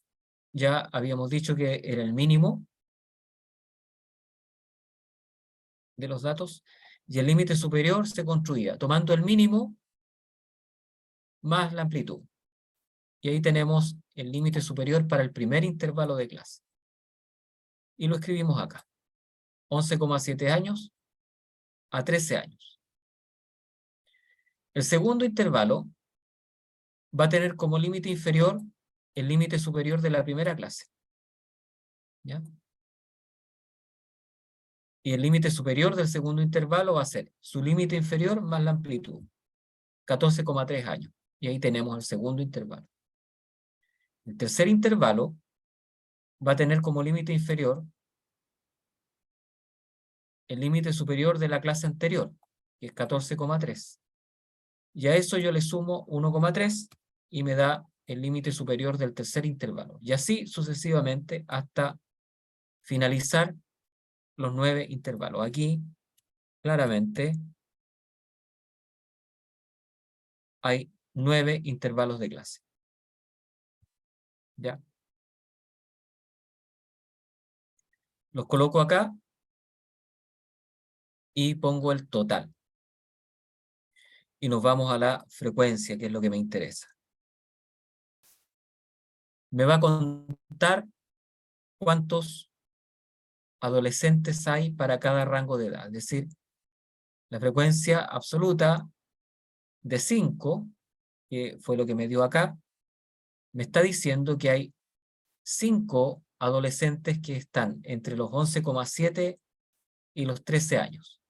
ya habíamos dicho que era el mínimo de los datos, y el límite superior se construía tomando el mínimo más la amplitud. Y ahí tenemos el límite superior para el primer intervalo de clase. Y lo escribimos acá. 11,7 años a 13 años. El segundo intervalo va a tener como límite inferior el límite superior de la primera clase. ¿Ya? Y el límite superior del segundo intervalo va a ser su límite inferior más la amplitud. 14,3 años. Y ahí tenemos el segundo intervalo. El tercer intervalo va a tener como límite inferior el límite superior de la clase anterior, que es 14,3. Y a eso yo le sumo 1,3 y me da el límite superior del tercer intervalo. Y así sucesivamente hasta finalizar los 9 intervalos. Aquí, claramente, hay 9 intervalos de clase. ¿Ya? Los coloco acá y pongo el total. Y nos vamos a la frecuencia, que es lo que me interesa. Me va a contar cuántos adolescentes hay para cada rango de edad. Es decir, la frecuencia absoluta de 5, que fue lo que me dio acá, me está diciendo que hay 5 adolescentes que están entre los 11,7 y los 13 años.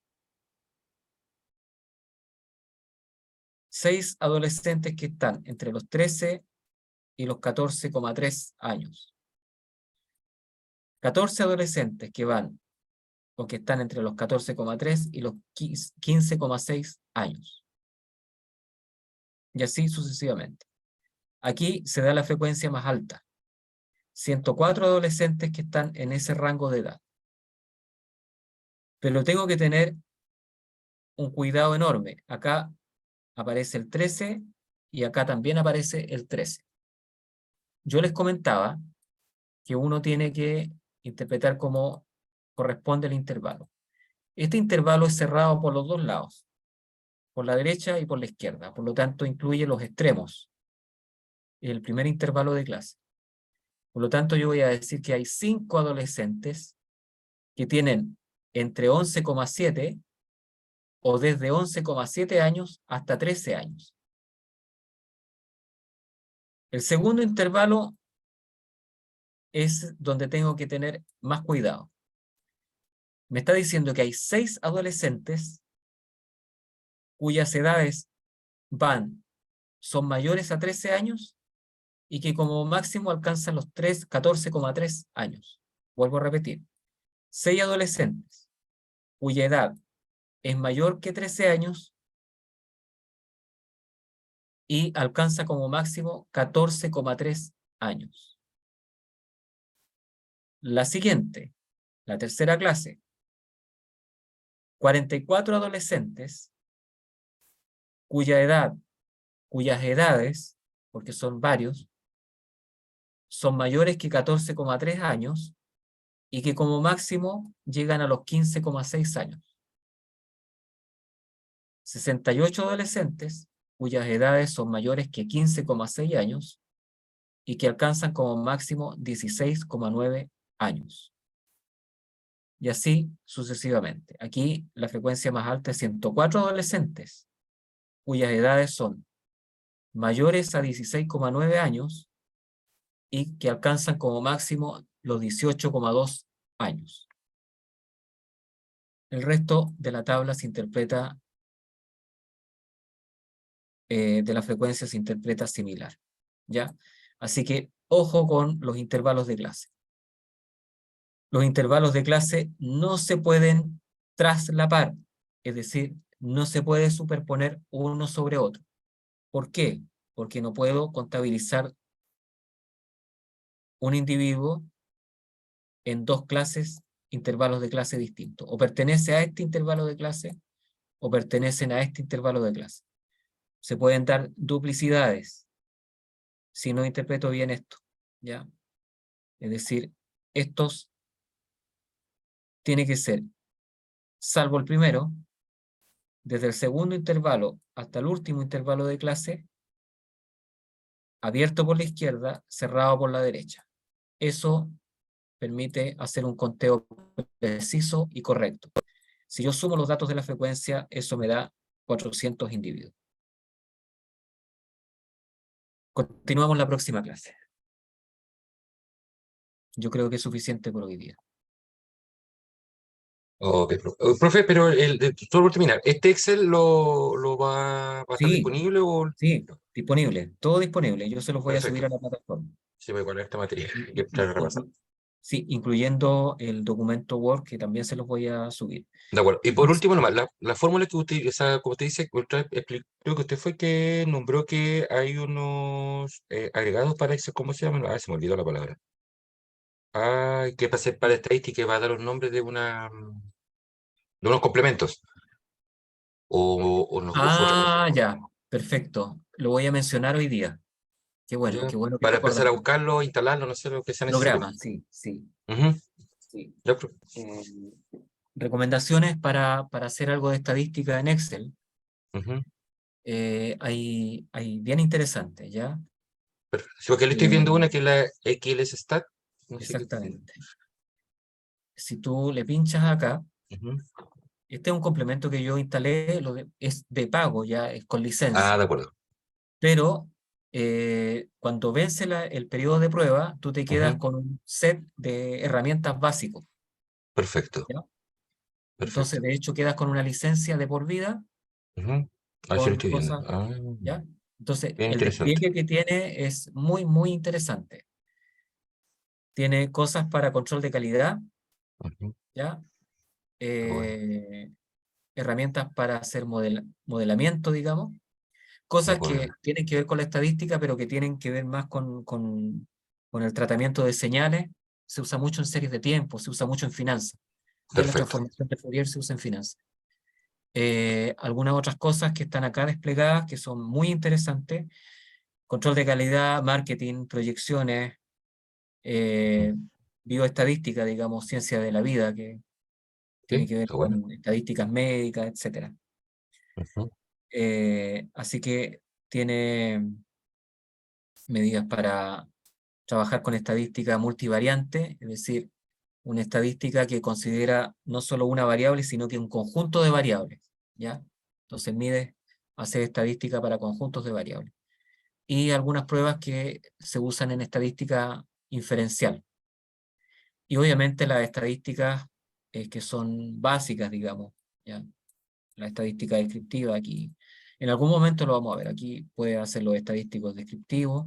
6 adolescentes que están entre los 13 y los 14,3 años. 14 adolescentes que van o que están entre los 14,3 y los 15,6 años. Y así sucesivamente. Aquí se da la frecuencia más alta. 104 adolescentes que están en ese rango de edad. Pero tengo que tener un cuidado enorme. Acá aparece el 13 y acá también aparece el 13. Yo les comentaba que uno tiene que interpretar cómo corresponde el intervalo. Este intervalo es cerrado por los dos lados, por la derecha y por la izquierda, por lo tanto incluye los extremos, el primer intervalo de clase. Por lo tanto yo voy a decir que hay 5 adolescentes que tienen entre 11,7 o desde 11,7 años hasta 13 años. El segundo intervalo es donde tengo que tener más cuidado. Me está diciendo que hay 6 adolescentes cuyas edades son mayores a 13 años y que como máximo alcanzan los 14,3 años. Vuelvo a repetir. 6 adolescentes cuya edad es mayor que 13 años y alcanza como máximo 14,3 años. La siguiente, la tercera clase, 44 adolescentes cuyas edades, porque son varios, son mayores que 14,3 años y que como máximo llegan a los 15,6 años. 68 adolescentes cuyas edades son mayores que 15,6 años y que alcanzan como máximo 16,9 años. Y así sucesivamente. Aquí la frecuencia más alta es 104 adolescentes cuyas edades son mayores a 16,9 años y que alcanzan como máximo los 18,2 años. El resto de la tabla se interpreta, de la frecuencia se interpreta similar, ¿ya? Así que ojo con los intervalos de clase. Los intervalos de clase no se pueden traslapar, es decir, no se puede superponer uno sobre otro. ¿Por qué? Porque no puedo contabilizar un individuo en dos clases, intervalos de clase distintos. O pertenece a este intervalo de clase o pertenecen a este intervalo de clase. Se pueden dar duplicidades si no interpreto bien esto, ¿ya? Es decir, estos tiene que ser, salvo el primero, desde el segundo intervalo hasta el último intervalo de clase, abierto por la izquierda, cerrado por la derecha. Eso permite hacer un conteo preciso y correcto. Si yo sumo los datos de la frecuencia, eso me da 400 individuos. Continuamos la próxima clase. Yo creo que es suficiente por hoy día. Ok, profe, pero solo por terminar, ¿este Excel lo va a estar Sí, disponible o...? sí, disponible, todo disponible. Yo se los voy a subir Perfecto. a la plataforma. Sí, voy a poner esta materia que empezar a repasar. Sí, incluyendo el documento Word, que también se los voy a subir. De acuerdo. Y por último, nomás, la fórmula que usted, o sea, como usted dice, creo que usted fue que nombró que hay unos agregados para Excel, ¿cómo se llaman? Ah, se me olvidó la palabra. Ah, que para hacer para estadística y va a dar los nombres de de unos complementos. O no, o fue otra cosa. Ya, perfecto. Lo voy a mencionar hoy día. Ya, Qué bueno que para empezar a recordaste. buscarlo, instalarlo, no sé lo que sea necesario. Programa, sí, sí, Ujú. sí. Ya, profe. Recomendaciones para hacer algo de estadística en Excel. Ujú. Hay bien interesantes, ¿ya? Perfecto. Sí, porque le estoy viendo una Eh, que es la XLStat. No sé qué. Exactamente. Si tú le pinchas acá, Ujú. este es un complemento que yo instalé, es de pago, ya es con licencia. Ah, de acuerdo. Pero cuando vence el periodo de prueba, tú te quedas Ujú. con un set de herramientas básicos, Perfecto. ¿ya? Perfecto. Entonces, de hecho, quedas con una licencia de por vida Ujú. Ah, sí lo con estoy viendo. cosas, Ah, ¿ya? Entonces, bien el interesante. despliegue que tiene es muy, muy interesante. Tiene cosas para control de calidad, Ujú. ¿ya? Ah, bueno, Herramientas para hacer modelamiento, digamos. de Cosas acuerdo. que tienen que ver con la estadística, pero que tienen que ver más con el tratamiento de señales. Se usa mucho en series de tiempo, se usa mucho en finanzas. Ya la Perfecto. transformación de Fourier se usa en finanzas. Algunas otras cosas que están acá desplegadas, que son muy interesantes: control de calidad, marketing, proyecciones, bioestadística, digamos, ciencia de la vida, que tiene Sí, que ver está bueno. con estadísticas médicas, etc. Ujú. Así que tiene medidas para trabajar con estadística multivariante, es decir, una estadística que considera no solo una variable, sino que un conjunto de variables, ¿ya? Entonces hace estadística para conjuntos de variables. Y algunas pruebas que se usan en estadística inferencial. Y obviamente las estadísticas que son básicas, digamos, ¿ya? La estadística descriptiva aquí. En algún momento lo vamos a ver. Aquí puede hacer los estadísticos descriptivos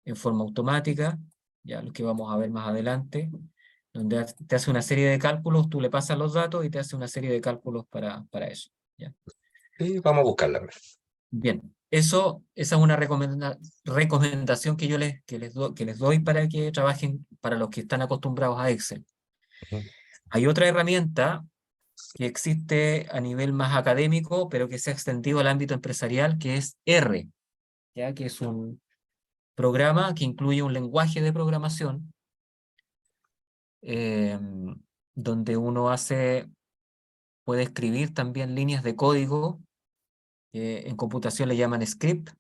en forma automática, ya lo que vamos a ver más adelante, donde te hace una serie de cálculos, tú le pasas los datos y te hace una serie de cálculos para eso, ¿ya? Sí, vamos a buscarla. Bien, esa es una recomendación que yo que les doy para que trabajen, para los que están acostumbrados a Excel. Ujú. Hay otra herramienta que existe a nivel más académico, pero que se ha extendido al ámbito empresarial, que es R, ¿ya? Que es un programa que incluye un lenguaje de programación eh, donde uno puede escribir también líneas de código, que en computación le llaman script.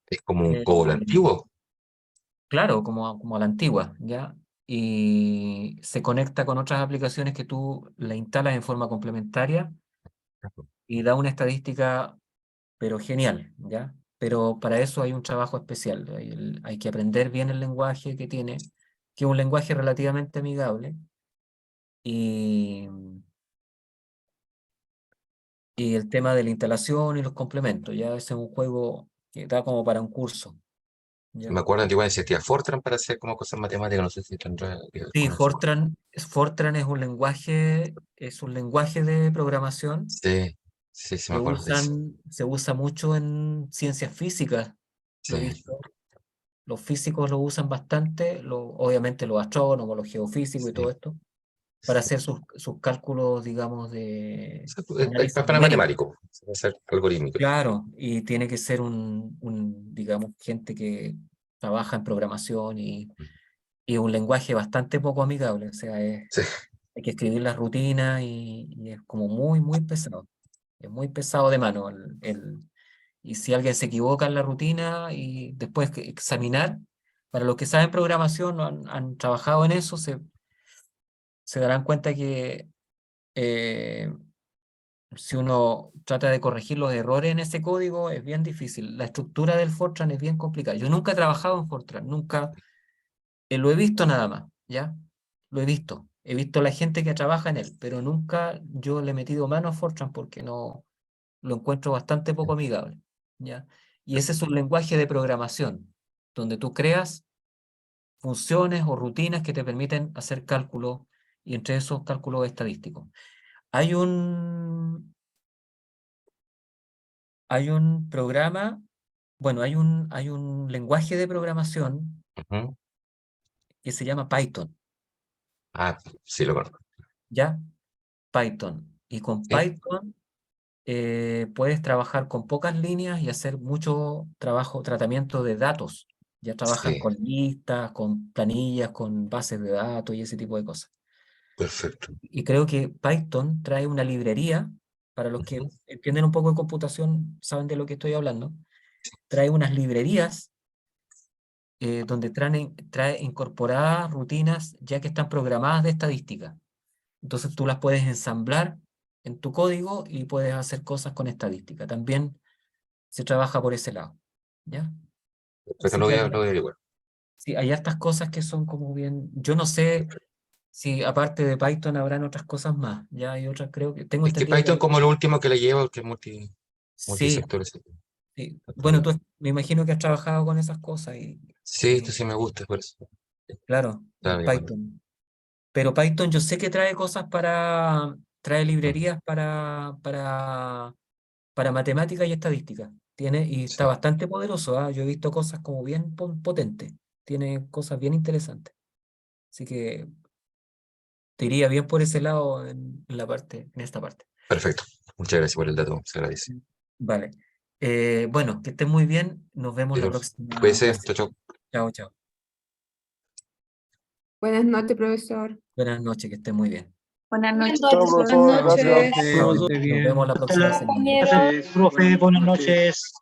Es como un eh, COBOL antiguo. claro, como a la antigua, ¿ya? Y se conecta con otras aplicaciones que tú la instalas en forma complementaria y da una estadística, pero genial, ¿ya? Pero para eso hay un trabajo especial. Hay que aprender bien el lenguaje que tiene, que es un lenguaje relativamente amigable. Y, y el tema de la instalación y los complementos, ya ese es un juego que da como para un curso, ¿ya? Me acuerdo antiguamente existía Fortran para hacer como cosas matemáticas, no sé si tendrá que ver Sí, con eso. Fortran Fortran es un lenguaje de programación. Sí, sí, me acuerdo de eso. Se usa mucho en ciencias físicas, lo he Sí, visto. Los físicos lo usan bastante, obviamente los astrónomos, los geofísicos y sí, todo esto, para sí. hacer sus cálculos, digamos, de Es análisis para numérico. matemático, va a ser algorítmico. Claro, y tiene que ser digamos, gente que trabaja en programación y un lenguaje bastante poco amigable. O sea, Sí, hay que escribir las rutinas y es como muy, muy pesado. Es muy pesado de mano. Y si alguien se equivoca en la rutina y después que examinar, para los que saben programación, han trabajado en eso, se darán cuenta que eh, si uno trata de corregir los errores en ese código, es bien difícil. La estructura del Fortran es bien complicada. Yo nunca he trabajado en Fortran, nunca lo he visto nada más, ¿ya? Lo he visto. He visto la gente que trabaja en él, pero nunca yo le he metido mano a Fortran porque no lo encuentro bastante poco amigable, ¿ya? Y ese es un lenguaje de programación, donde tú creas funciones o rutinas que te permiten hacer cálculos y entre esos cálculos estadísticos. Hay un programa, bueno, hay un lenguaje de programación ujú. que se llama Python, Ah, sí, lo conozco. ¿ya? Python. Y con Sí, Python puedes trabajar con pocas líneas y hacer mucho trabajo, tratamiento de datos. Ya trabajas sí, con listas, con planillas, con bases de datos y ese tipo de cosas. perfecto. Y creo que Python trae una librería, para los que Ujú. entienden un poco de computación, saben de lo que estoy hablando, trae unas librerías donde trae incorporadas rutinas ya que están programadas de estadística. Entonces tú las puedes ensamblar en tu código y puedes hacer cosas con estadística. También se trabaja por ese lado, ¿ya? Perfecto, Así que lo voy a averiguar. sí, hay hartas cosas que son como bien... Yo no sé si aparte de Python habrán otras cosas más. Ya hay otras, creo que... Tengo Es que entendido que Python hay... como lo último que le lleva, que es Sí, multisectores. sí. Bueno, tú me imagino que has trabajado con esas cosas Sí, esto sí me gusta, por eso. claro, Está bien, bueno. Python. Pero Python yo sé que trae cosas trae Mm, librerías para matemática y estadística. Y está sí, bastante poderoso, ¿ah? Yo he visto cosas como bien potentes. Tiene cosas bien interesantes. Así que te iría bien por ese lado en esta parte. perfecto. Muchas gracias por el dato, se agradece. Vale. Bueno, que estén muy bien. Nos vemos la Pero, próxima cuídese, clase. chao, chao. Chao, chao. Buenas noches, profesor. Buenas noches, que estén muy bien. Buenas noches, Chao, profesor. profesor. Buenas Gracias. noches. Chao, Esté nos bien. vemos la próxima semana. Compañeros. Profe, buenas noches.